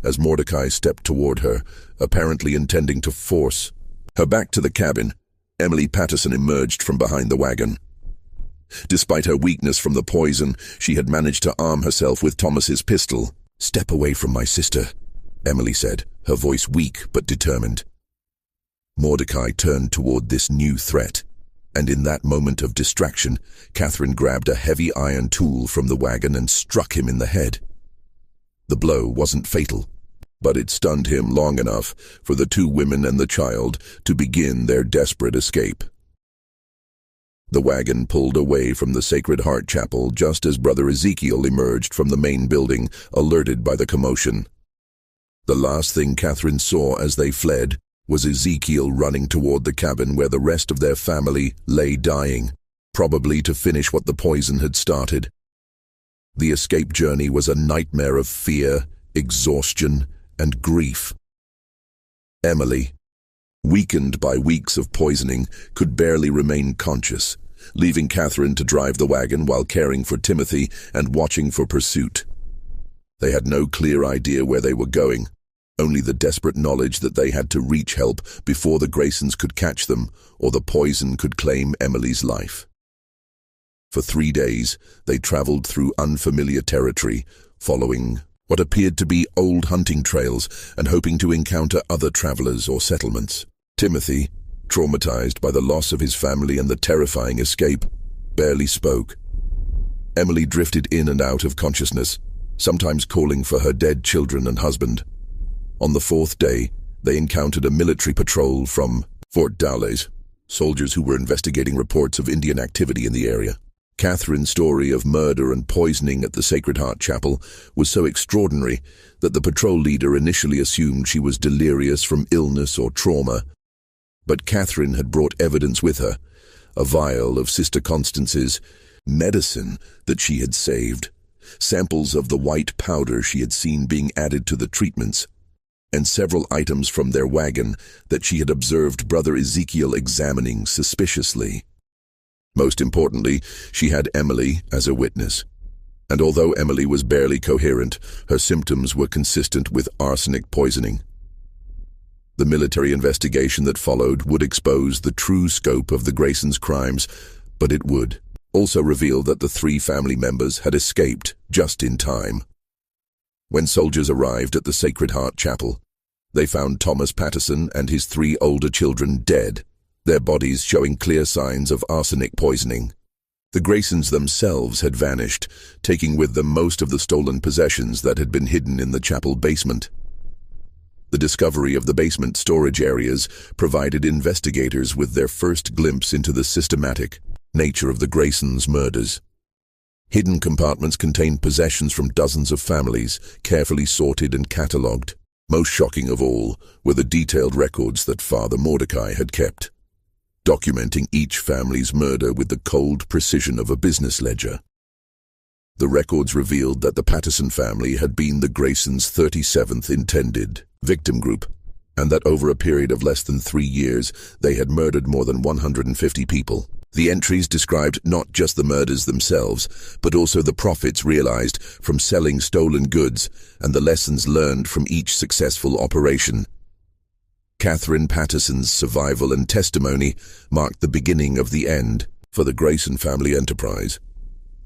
As Mordecai stepped toward her, apparently intending to force her back to the cabin, Emily Patterson emerged from behind the wagon. Despite her weakness from the poison, she had managed to arm herself with Thomas's pistol. "Step away from my sister," Emily said, her voice weak but determined. Mordecai turned toward this new threat, and in that moment of distraction, Catherine grabbed a heavy iron tool from the wagon and struck him in the head. The blow wasn't fatal, but it stunned him long enough for the 2 women and the child to begin their desperate escape. The wagon pulled away from the Sacred Heart Chapel just as Brother Ezekiel emerged from the main building, alerted by the commotion. The last thing Catherine saw as they fled was Ezekiel running toward the cabin where the rest of their family lay dying, probably to finish what the poison had started. The escape journey was a nightmare of fear, exhaustion, and grief. Emily, weakened by weeks of poisoning, could barely remain conscious, leaving Catherine to drive the wagon while caring for Timothy and watching for pursuit. They had no clear idea where they were going, only the desperate knowledge that they had to reach help before the Graysons could catch them or the poison could claim Emily's life. For 3 days, they traveled through unfamiliar territory, following what appeared to be old hunting trails and hoping to encounter other travelers or settlements. Timothy, traumatized by the loss of his family and the terrifying escape, barely spoke. Emily drifted in and out of consciousness, sometimes calling for her dead children and husband. On the 4th day, they encountered a military patrol from Fort Dowles, soldiers who were investigating reports of Indian activity in the area. Catherine's story of murder and poisoning at the Sacred Heart Chapel was so extraordinary that the patrol leader initially assumed she was delirious from illness or trauma. But Catherine had brought evidence with her, a vial of Sister Constance's medicine that she had saved, samples of the white powder she had seen being added to the treatments, and several items from their wagon that she had observed Brother Ezekiel examining suspiciously. Most importantly, she had Emily as a witness. And although Emily was barely coherent, her symptoms were consistent with arsenic poisoning. The military investigation that followed would expose the true scope of the Graysons' crimes, but it would also reveal that the 3 family members had escaped just in time. When soldiers arrived at the Sacred Heart Chapel, they found Thomas Patterson and his 3 older children dead, their bodies showing clear signs of arsenic poisoning. The Graysons themselves had vanished, taking with them most of the stolen possessions that had been hidden in the chapel basement. The discovery of the basement storage areas provided investigators with their first glimpse into the systematic nature of the Graysons' murders. Hidden compartments contained possessions from dozens of families, carefully sorted and catalogued. Most shocking of all were the detailed records that Father Mordecai had kept, documenting each family's murder with the cold precision of a business ledger. The records revealed that the Patterson family had been the Graysons' 37th intended victim group, and that over a period of less than 3 years, they had murdered more than 150 people. The entries described not just the murders themselves, but also the profits realized from selling stolen goods and the lessons learned from each successful operation. Catherine Patterson's survival and testimony marked the beginning of the end for the Grayson family enterprise.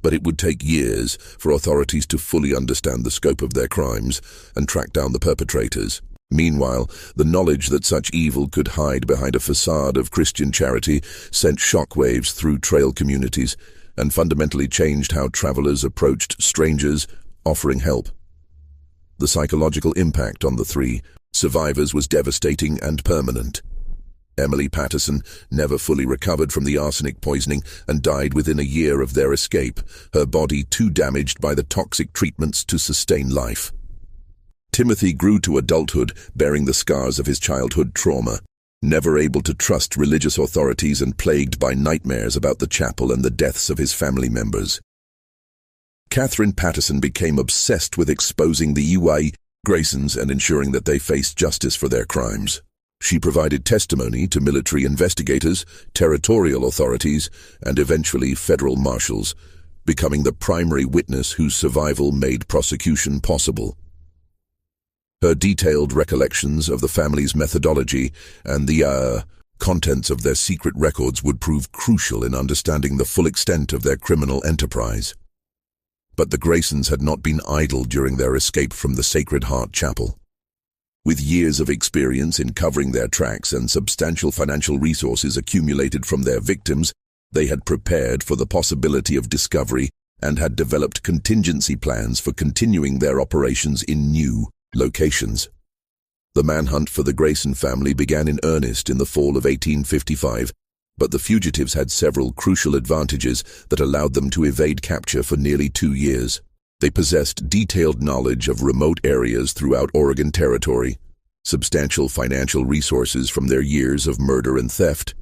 But it would take years for authorities to fully understand the scope of their crimes and track down the perpetrators. Meanwhile, the knowledge that such evil could hide behind a facade of Christian charity sent shockwaves through trail communities and fundamentally changed how travelers approached strangers offering help. The psychological impact on the 3 survivors was devastating and permanent. Emily Patterson never fully recovered from the arsenic poisoning and died within a year of their escape, her body too damaged by the toxic treatments to sustain life. Timothy grew to adulthood bearing the scars of his childhood trauma, never able to trust religious authorities and plagued by nightmares about the chapel and the deaths of his family members. Catherine Patterson became obsessed with exposing the Graysons and ensuring that they faced justice for their crimes. She provided testimony to military investigators, territorial authorities, and eventually federal marshals, becoming the primary witness whose survival made prosecution possible. Her detailed recollections of the family's methodology and the contents of their secret records would prove crucial in understanding the full extent of their criminal enterprise. But the Graysons had not been idle during their escape from the Sacred Heart Chapel. With years of experience in covering their tracks and substantial financial resources accumulated from their victims, they had prepared for the possibility of discovery and had developed contingency plans for continuing their operations in new locations. The manhunt for the Grayson family began in earnest in the fall of 1855, but the fugitives had several crucial advantages that allowed them to evade capture for nearly 2 years. They possessed detailed knowledge of remote areas throughout Oregon Territory, substantial financial resources from their years of murder and theft,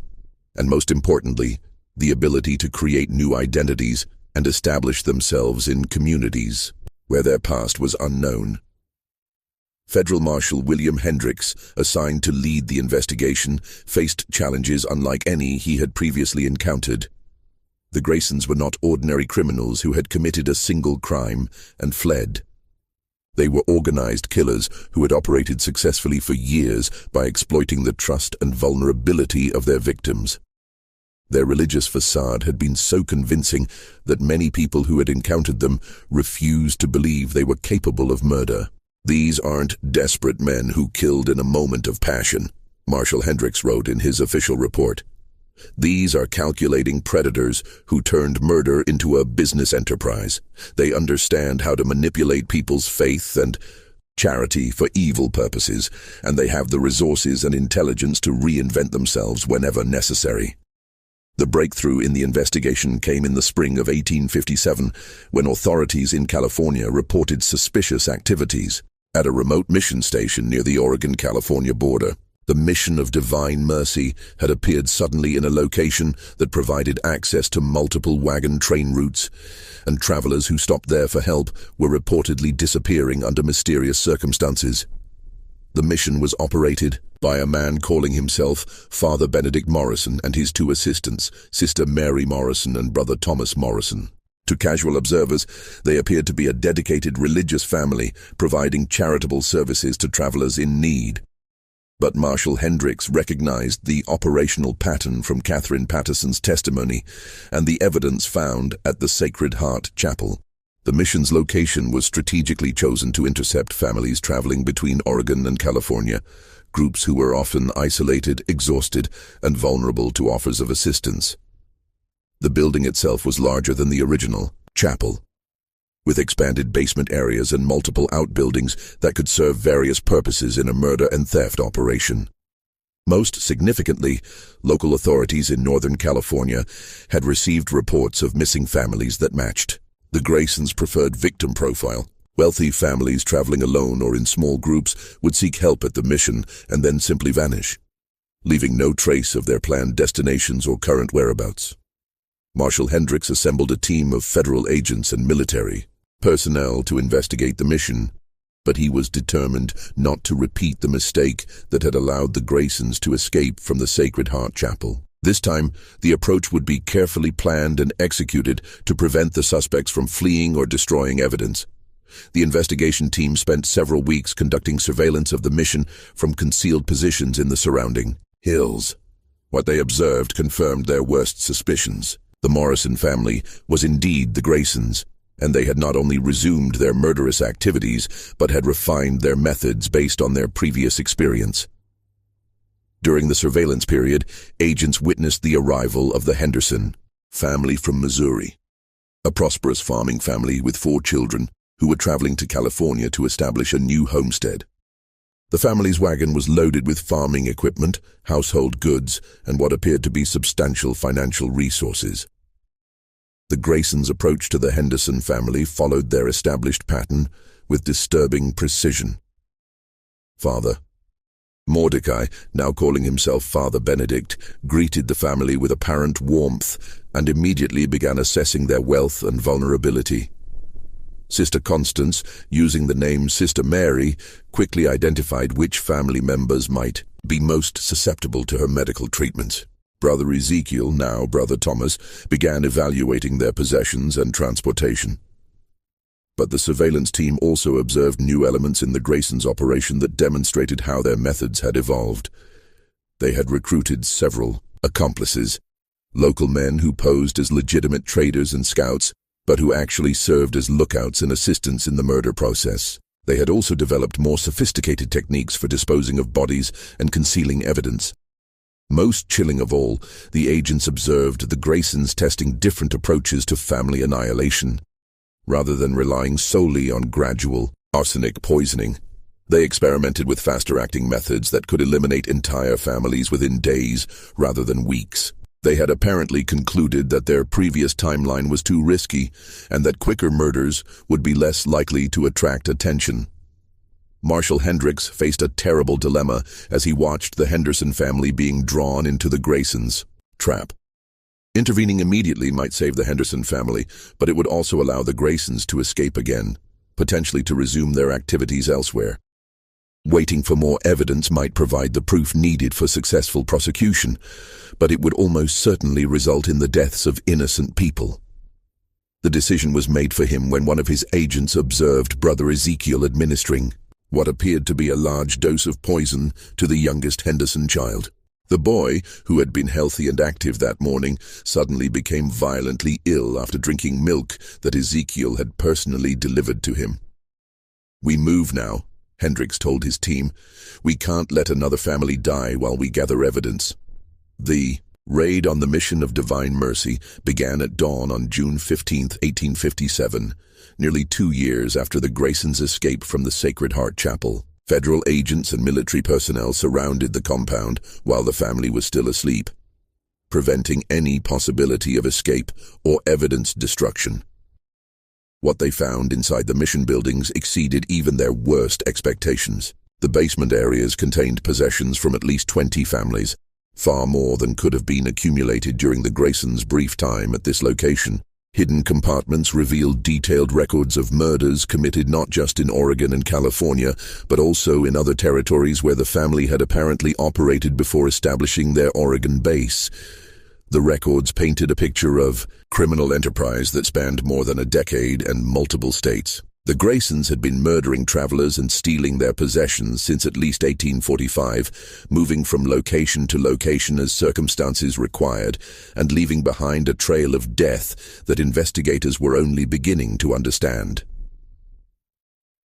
and most importantly, the ability to create new identities and establish themselves in communities where their past was unknown. Federal Marshal William Hendricks, assigned to lead the investigation, faced challenges unlike any he had previously encountered. The Graysons were not ordinary criminals who had committed a single crime and fled. They were organized killers who had operated successfully for years by exploiting the trust and vulnerability of their victims. Their religious facade had been so convincing that many people who had encountered them refused to believe they were capable of murder. "These aren't desperate men who killed in a moment of passion," Marshal Hendricks wrote in his official report. "These are calculating predators who turned murder into a business enterprise. They understand how to manipulate people's faith and charity for evil purposes, and they have the resources and intelligence to reinvent themselves whenever necessary." The breakthrough in the investigation came in the spring of 1857, when authorities in California reported suspicious activities at a remote mission station near the Oregon-California border. The mission of Divine Mercy had appeared suddenly in a location that provided access to multiple wagon train routes, and travelers who stopped there for help were reportedly disappearing under mysterious circumstances. The mission was operated by a man calling himself Father Benedict Morrison and his two assistants, Sister Mary Morrison and Brother Thomas Morrison. To casual observers, they appeared to be a dedicated religious family providing charitable services to travelers in need. But Marshal Hendricks recognized the operational pattern from Catherine Patterson's testimony and the evidence found at the Sacred Heart Chapel. The mission's location was strategically chosen to intercept families traveling between Oregon and California, groups who were often isolated, exhausted, and vulnerable to offers of assistance. The building itself was larger than the original chapel, with expanded basement areas and multiple outbuildings that could serve various purposes in a murder and theft operation. Most significantly, local authorities in Northern California had received reports of missing families that matched the Graysons' preferred victim profile. Wealthy families traveling alone or in small groups would seek help at the mission and then simply vanish, leaving no trace of their planned destinations or current whereabouts. Marshal Hendricks assembled a team of federal agents and military personnel to investigate the mission, but he was determined not to repeat the mistake that had allowed the Graysons to escape from the Sacred Heart Chapel. This time, the approach would be carefully planned and executed to prevent the suspects from fleeing or destroying evidence. The investigation team spent several weeks conducting surveillance of the mission from concealed positions in the surrounding hills. What they observed confirmed their worst suspicions. The Morrison family was indeed the Graysons, and they had not only resumed their murderous activities, but had refined their methods based on their previous experience. During the surveillance period, agents witnessed the arrival of the Henderson family from Missouri, a prosperous farming family with 4 children who were traveling to California to establish a new homestead. The family's wagon was loaded with farming equipment, household goods, and what appeared to be substantial financial resources. The Graysons' approach to the Henderson family followed their established pattern with disturbing precision. Father Mordecai, now calling himself Father Benedict, greeted the family with apparent warmth and immediately began assessing their wealth and vulnerability. Sister Constance, using the name Sister Mary, quickly identified which family members might be most susceptible to her medical treatments. Brother Ezekiel, now Brother Thomas, began evaluating their possessions and transportation. But the surveillance team also observed new elements in the Graysons' operation that demonstrated how their methods had evolved. They had recruited several accomplices, local men who posed as legitimate traders and scouts, but who actually served as lookouts and assistants in the murder process. They had also developed more sophisticated techniques for disposing of bodies and concealing evidence. Most chilling of all, the agents observed the Graysons testing different approaches to family annihilation. Rather than relying solely on gradual arsenic poisoning, they experimented with faster-acting methods that could eliminate entire families within days rather than weeks. They had apparently concluded that their previous timeline was too risky and that quicker murders would be less likely to attract attention. Marshal Hendricks faced a terrible dilemma as he watched the Henderson family being drawn into the Graysons' trap. Intervening immediately might save the Henderson family, but it would also allow the Graysons to escape again, potentially to resume their activities elsewhere. Waiting for more evidence might provide the proof needed for successful prosecution, but it would almost certainly result in the deaths of innocent people. The decision was made for him when one of his agents observed Brother Ezekiel administering what appeared to be a large dose of poison to the youngest Henderson child. The boy, who had been healthy and active that morning, suddenly became violently ill after drinking milk that Ezekiel had personally delivered to him. "We move now," Hendricks told his team. "We can't let another family die while we gather evidence." The raid on the mission of Divine Mercy began at dawn on June 15, 1857, nearly 2 years after the Graysons' escape from the Sacred Heart Chapel. Federal agents and military personnel surrounded the compound while the family was still asleep, preventing any possibility of escape or evidence destruction. What they found inside the mission buildings exceeded even their worst expectations. The basement areas contained possessions from at least 20 families, far more than could have been accumulated during the Graysons' brief time at this location. Hidden compartments revealed detailed records of murders committed not just in Oregon and California, but also in other territories where the family had apparently operated before establishing their Oregon base. The records painted a picture of criminal enterprise that spanned more than a decade and multiple states. The Graysons had been murdering travelers and stealing their possessions since at least 1845, moving from location to location as circumstances required, and leaving behind a trail of death that investigators were only beginning to understand.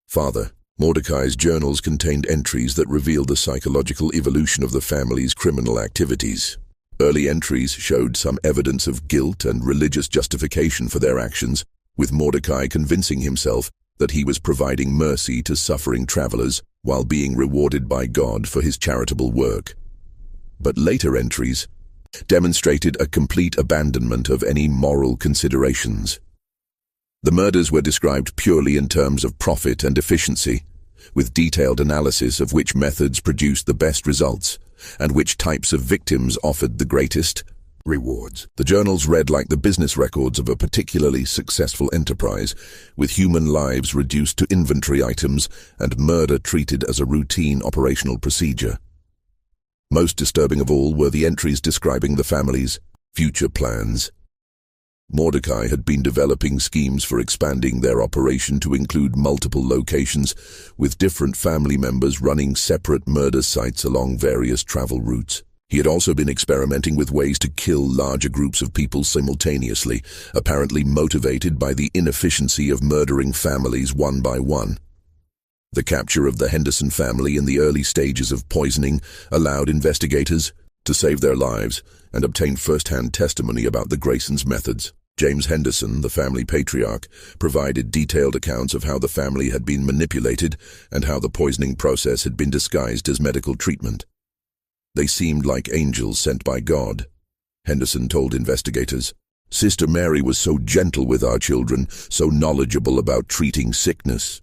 Father Mordecai's journals contained entries that revealed the psychological evolution of the family's criminal activities. Early entries showed some evidence of guilt and religious justification for their actions, with Mordecai convincing himself that he was providing mercy to suffering travelers while being rewarded by God for his charitable work. But later entries demonstrated a complete abandonment of any moral considerations. The murders were described purely in terms of profit and efficiency, with detailed analysis of which methods produced the best results and which types of victims offered the greatest rewards. The journals read like the business records of a particularly successful enterprise, with human lives reduced to inventory items and murder treated as a routine operational procedure. Most disturbing of all were the entries describing the family's future plans. Mordecai had been developing schemes for expanding their operation to include multiple locations, with different family members running separate murder sites along various travel routes. He had also been experimenting with ways to kill larger groups of people simultaneously, apparently motivated by the inefficiency of murdering families one by one. The capture of the Henderson family in the early stages of poisoning allowed investigators to save their lives and obtain first-hand testimony about the Graysons' methods. James Henderson, the family patriarch, provided detailed accounts of how the family had been manipulated and how the poisoning process had been disguised as medical treatment. "They seemed like angels sent by God," Henderson told investigators. "Sister Mary was so gentle with our children, so knowledgeable about treating sickness.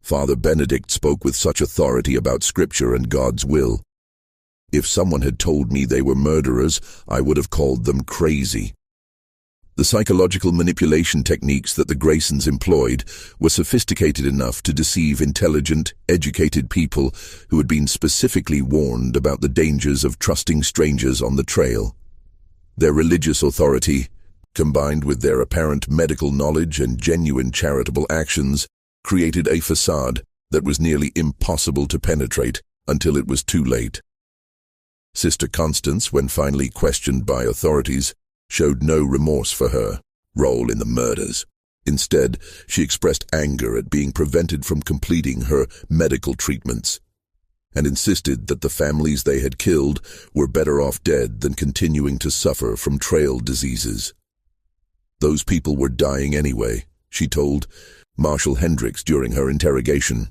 Father Benedict spoke with such authority about Scripture and God's will. If someone had told me they were murderers, I would have called them crazy." The psychological manipulation techniques that the Graysons employed were sophisticated enough to deceive intelligent, educated people who had been specifically warned about the dangers of trusting strangers on the trail. Their religious authority, combined with their apparent medical knowledge and genuine charitable actions, created a facade that was nearly impossible to penetrate until it was too late. Sister Constance, when finally questioned by authorities, showed no remorse for her role in the murders. Instead, she expressed anger at being prevented from completing her medical treatments, and insisted that the families they had killed were better off dead than continuing to suffer from trail diseases. "Those people were dying anyway," she told Marshal Hendricks during her interrogation.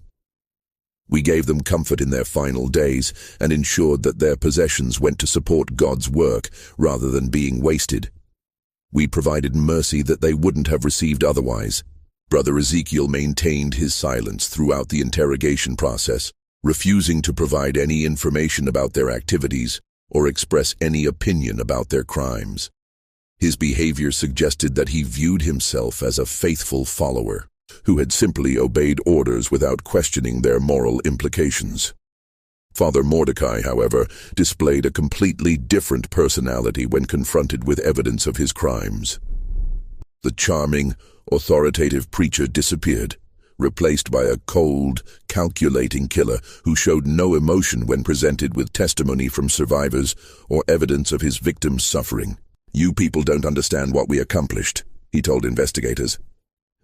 "We gave them comfort in their final days and ensured that their possessions went to support God's work rather than being wasted. We provided mercy that they wouldn't have received otherwise." Brother Ezekiel maintained his silence throughout the interrogation process, refusing to provide any information about their activities or express any opinion about their crimes. His behavior suggested that he viewed himself as a faithful follower who had simply obeyed orders without questioning their moral implications. Father Mordecai, however, displayed a completely different personality when confronted with evidence of his crimes. The charming, authoritative preacher disappeared, replaced by a cold, calculating killer who showed no emotion when presented with testimony from survivors or evidence of his victims' suffering. "You people don't understand what we accomplished," he told investigators.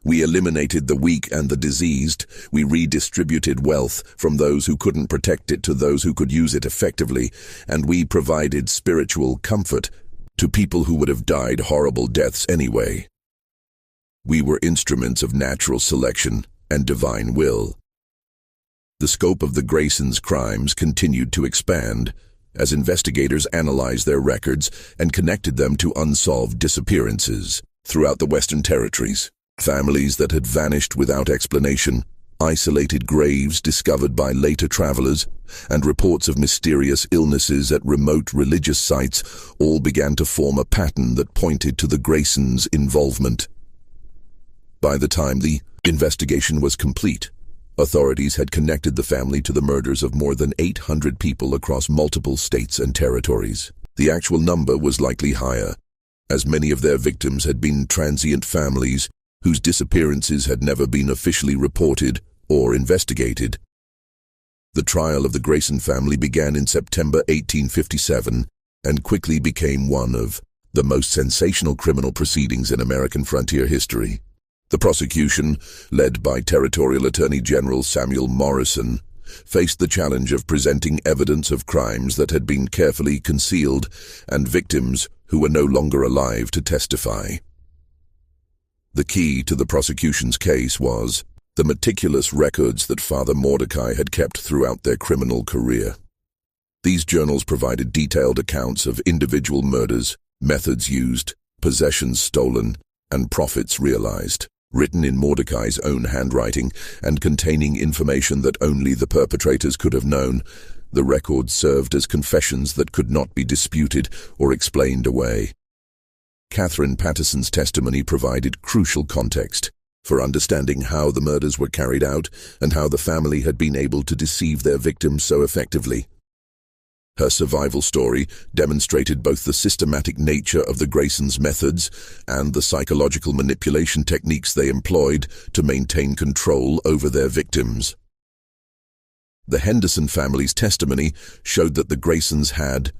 "We eliminated the weak and the diseased. We redistributed wealth from those who couldn't protect it to those who could use it effectively, and we provided spiritual comfort to people who would have died horrible deaths anyway. We were instruments of natural selection and divine will." The scope of the Graysons' crimes continued to expand as investigators analyzed their records and connected them to unsolved disappearances throughout the Western Territories. Families that had vanished without explanation, isolated graves discovered by later travelers, and reports of mysterious illnesses at remote religious sites all began to form a pattern that pointed to the Graysons' involvement. By the time the investigation was complete, authorities had connected the family to the murders of more than 800 people across multiple states and territories. The actual number was likely higher, as many of their victims had been transient families whose disappearances had never been officially reported or investigated. The trial of the Grayson family began in September 1857 and quickly became one of the most sensational criminal proceedings in American frontier history. The prosecution, led by Territorial Attorney General Samuel Morrison, faced the challenge of presenting evidence of crimes that had been carefully concealed and victims who were no longer alive to testify. The key to the prosecution's case was the meticulous records that Father Mordecai had kept throughout their criminal career. These journals provided detailed accounts of individual murders, methods used, possessions stolen, and profits realized, written in Mordecai's own handwriting and containing information that only the perpetrators could have known. The records served as confessions that could not be disputed or explained away. Catherine Patterson's testimony provided crucial context for understanding how the murders were carried out and how the family had been able to deceive their victims so effectively. Her survival story demonstrated both the systematic nature of the Graysons' methods and the psychological manipulation techniques they employed to maintain control over their victims. The Henderson family's testimony showed that the Graysons had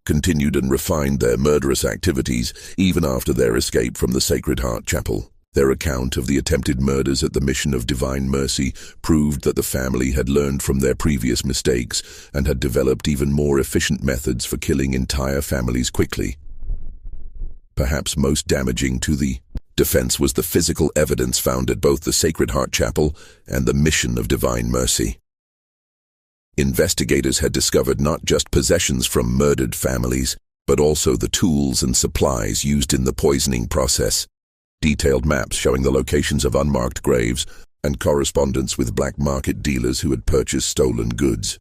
continued and refined their murderous activities even after their escape from the Sacred Heart Chapel. Their account of the attempted murders at the Mission of Divine Mercy proved that the family had learned from their previous mistakes and had developed even more efficient methods for killing entire families quickly. Perhaps most damaging to the defense was the physical evidence found at both the Sacred Heart Chapel and the Mission of Divine Mercy. Investigators had discovered not just possessions from murdered families, but also the tools and supplies used in the poisoning process. Detailed maps showing the locations of unmarked graves and correspondence with black market dealers who had purchased stolen goods.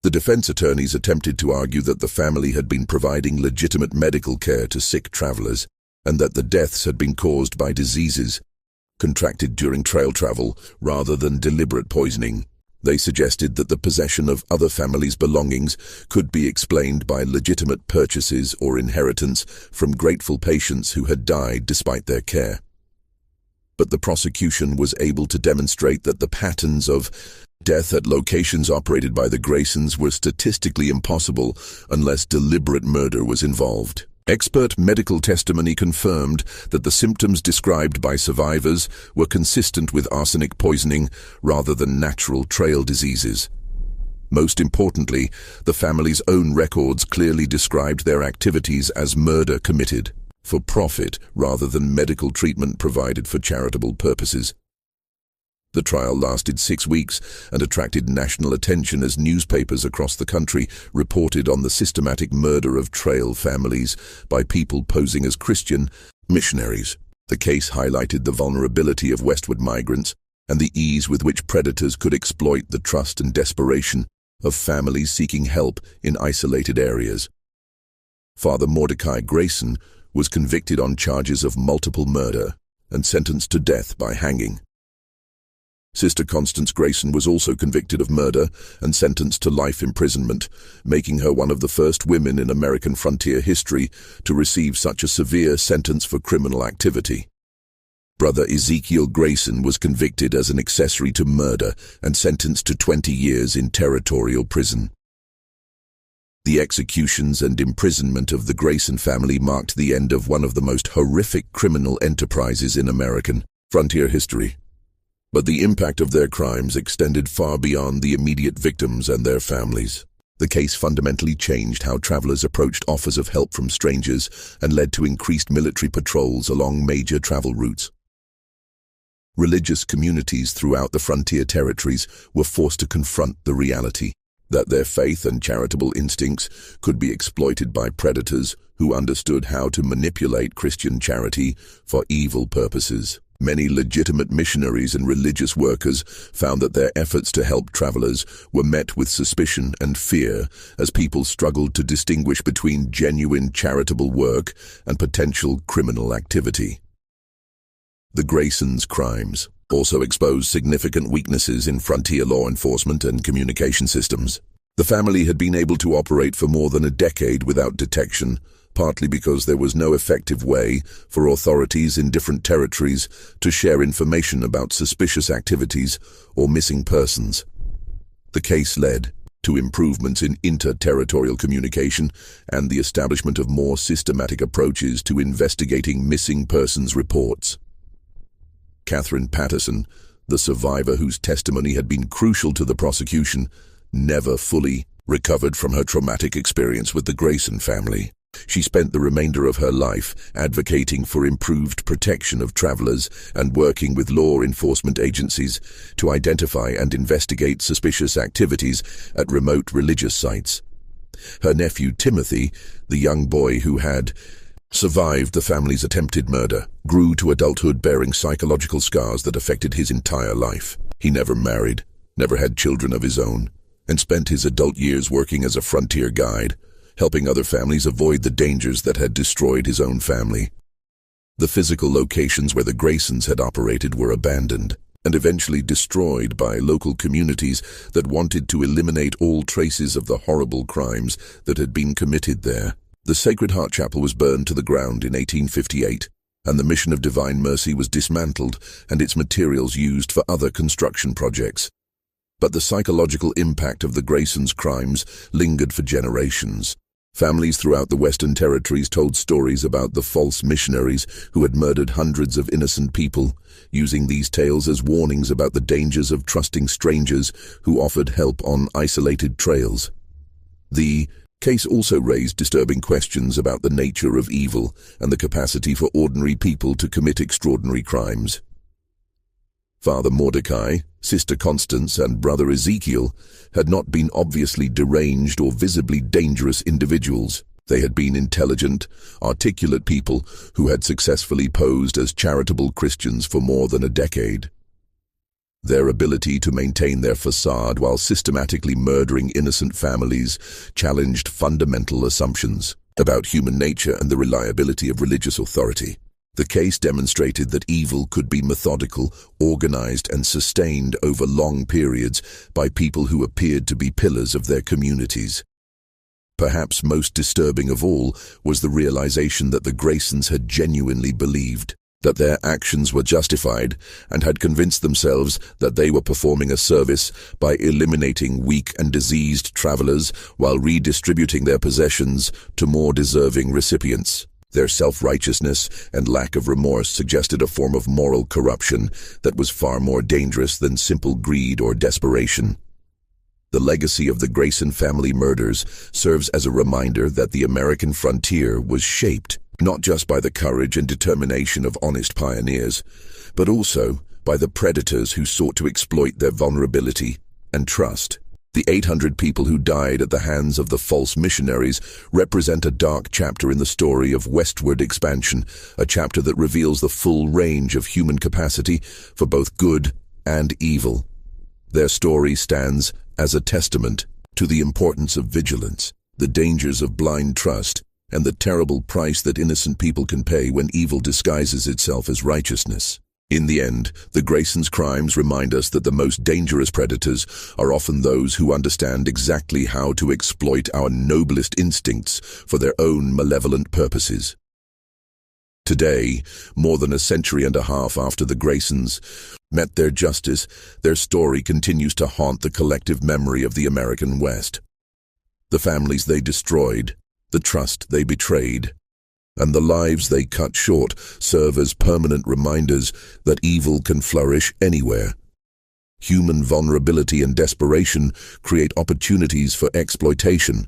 The defense attorneys attempted to argue that the family had been providing legitimate medical care to sick travelers and that the deaths had been caused by diseases contracted during trail travel rather than deliberate poisoning. They suggested that the possession of other families' belongings could be explained by legitimate purchases or inheritance from grateful patients who had died despite their care. But the prosecution was able to demonstrate that the patterns of death at locations operated by the Graysons were statistically impossible unless deliberate murder was involved. Expert medical testimony confirmed that the symptoms described by survivors were consistent with arsenic poisoning rather than natural trail diseases. Most importantly, the family's own records clearly described their activities as murder committed for profit rather than medical treatment provided for charitable purposes. The trial lasted 6 weeks and attracted national attention as newspapers across the country reported on the systematic murder of trail families by people posing as Christian missionaries. The case highlighted the vulnerability of westward migrants and the ease with which predators could exploit the trust and desperation of families seeking help in isolated areas. Father Mordecai Grayson was convicted on charges of multiple murder and sentenced to death by hanging. Sister Constance Grayson was also convicted of murder and sentenced to life imprisonment, making her one of the first women in American frontier history to receive such a severe sentence for criminal activity. Brother Ezekiel Grayson was convicted as an accessory to murder and sentenced to 20 years in territorial prison. The executions and imprisonment of the Grayson family marked the end of one of the most horrific criminal enterprises in American frontier history. But the impact of their crimes extended far beyond the immediate victims and their families. The case fundamentally changed how travelers approached offers of help from strangers and led to increased military patrols along major travel routes. Religious communities throughout the frontier territories were forced to confront the reality that their faith and charitable instincts could be exploited by predators who understood how to manipulate Christian charity for evil purposes. Many legitimate missionaries and religious workers found that their efforts to help travelers were met with suspicion and fear as people struggled to distinguish between genuine charitable work and potential criminal activity. The Graysons' crimes also exposed significant weaknesses in frontier law enforcement and communication systems. The family had been able to operate for more than a decade without detection, partly because there was no effective way for authorities in different territories to share information about suspicious activities or missing persons. The case led to improvements in inter-territorial communication and the establishment of more systematic approaches to investigating missing persons reports. Catherine Patterson, the survivor whose testimony had been crucial to the prosecution, never fully recovered from her traumatic experience with the Grayson family. She spent the remainder of her life advocating for improved protection of travelers and working with law enforcement agencies to identify and investigate suspicious activities at remote religious sites. Her nephew Timothy, the young boy who had survived the family's attempted murder, grew to adulthood bearing psychological scars that affected his entire life. He never married, never had children of his own, and spent his adult years working as a frontier guide, helping other families avoid the dangers that had destroyed his own family. The physical locations where the Graysons had operated were abandoned and eventually destroyed by local communities that wanted to eliminate all traces of the horrible crimes that had been committed there. The Sacred Heart Chapel was burned to the ground in 1858, and the Mission of Divine Mercy was dismantled and its materials used for other construction projects. But the psychological impact of the Graysons' crimes lingered for generations. Families throughout the Western Territories told stories about the false missionaries who had murdered hundreds of innocent people, using these tales as warnings about the dangers of trusting strangers who offered help on isolated trails. The case also raised disturbing questions about the nature of evil and the capacity for ordinary people to commit extraordinary crimes. Father Mordecai, Sister Constance, and Brother Ezekiel had not been obviously deranged or visibly dangerous individuals. They had been intelligent, articulate people who had successfully posed as charitable Christians for more than a decade. Their ability to maintain their facade while systematically murdering innocent families challenged fundamental assumptions about human nature and the reliability of religious authority. The case demonstrated that evil could be methodical, organized, and sustained over long periods by people who appeared to be pillars of their communities. Perhaps most disturbing of all was the realization that the Graysons had genuinely believed that their actions were justified and had convinced themselves that they were performing a service by eliminating weak and diseased travelers while redistributing their possessions to more deserving recipients. Their self-righteousness and lack of remorse suggested a form of moral corruption that was far more dangerous than simple greed or desperation. The legacy of the Grayson family murders serves as a reminder that the American frontier was shaped not just by the courage and determination of honest pioneers, but also by the predators who sought to exploit their vulnerability and trust. The 800 people who died at the hands of the false missionaries represent a dark chapter in the story of westward expansion, a chapter that reveals the full range of human capacity for both good and evil. Their story stands as a testament to the importance of vigilance, the dangers of blind trust, and the terrible price that innocent people can pay when evil disguises itself as righteousness. In the end, the Graysons' crimes remind us that the most dangerous predators are often those who understand exactly how to exploit our noblest instincts for their own malevolent purposes. Today, more than a century and a half after the Graysons met their justice, their story continues to haunt the collective memory of the American West. The families they destroyed, the trust they betrayed, and the lives they cut short serve as permanent reminders that evil can flourish anywhere. Human vulnerability and desperation create opportunities for exploitation.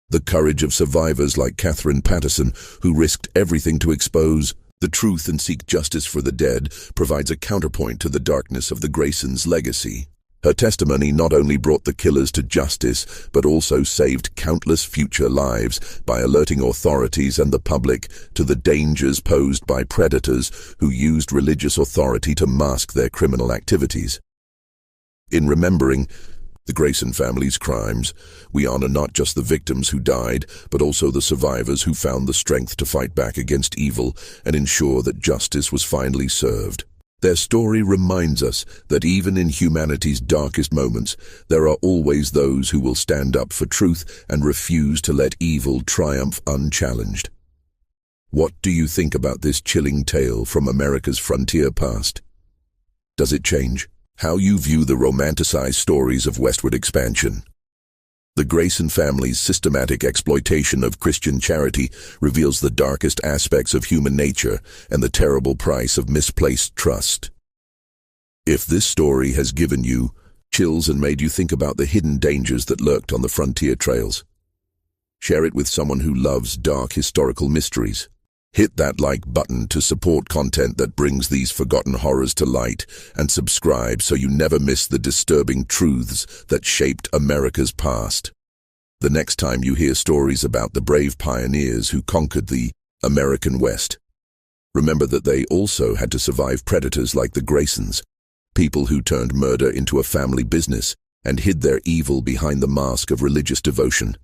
The courage of survivors like Catherine Patterson, who risked everything to expose the truth and seek justice for the dead, provides a counterpoint to the darkness of the Graysons' legacy. Her testimony not only brought the killers to justice, but also saved countless future lives by alerting authorities and the public to the dangers posed by predators who used religious authority to mask their criminal activities. In remembering the Grayson family's crimes, we honor not just the victims who died, but also the survivors who found the strength to fight back against evil and ensure that justice was finally served. Their story reminds us that even in humanity's darkest moments, there are always those who will stand up for truth and refuse to let evil triumph unchallenged. What do you think about this chilling tale from America's frontier past? Does it change how you view the romanticized stories of westward expansion? The Grayson family's systematic exploitation of Christian charity reveals the darkest aspects of human nature and the terrible price of misplaced trust. If this story has given you chills and made you think about the hidden dangers that lurked on the frontier trails, share it with someone who loves dark historical mysteries. Hit that like button to support content that brings these forgotten horrors to light, and subscribe so you never miss the disturbing truths that shaped America's past. The next time you hear stories about the brave pioneers who conquered the American West, remember that they also had to survive predators like the Graysons, people who turned murder into a family business and hid their evil behind the mask of religious devotion.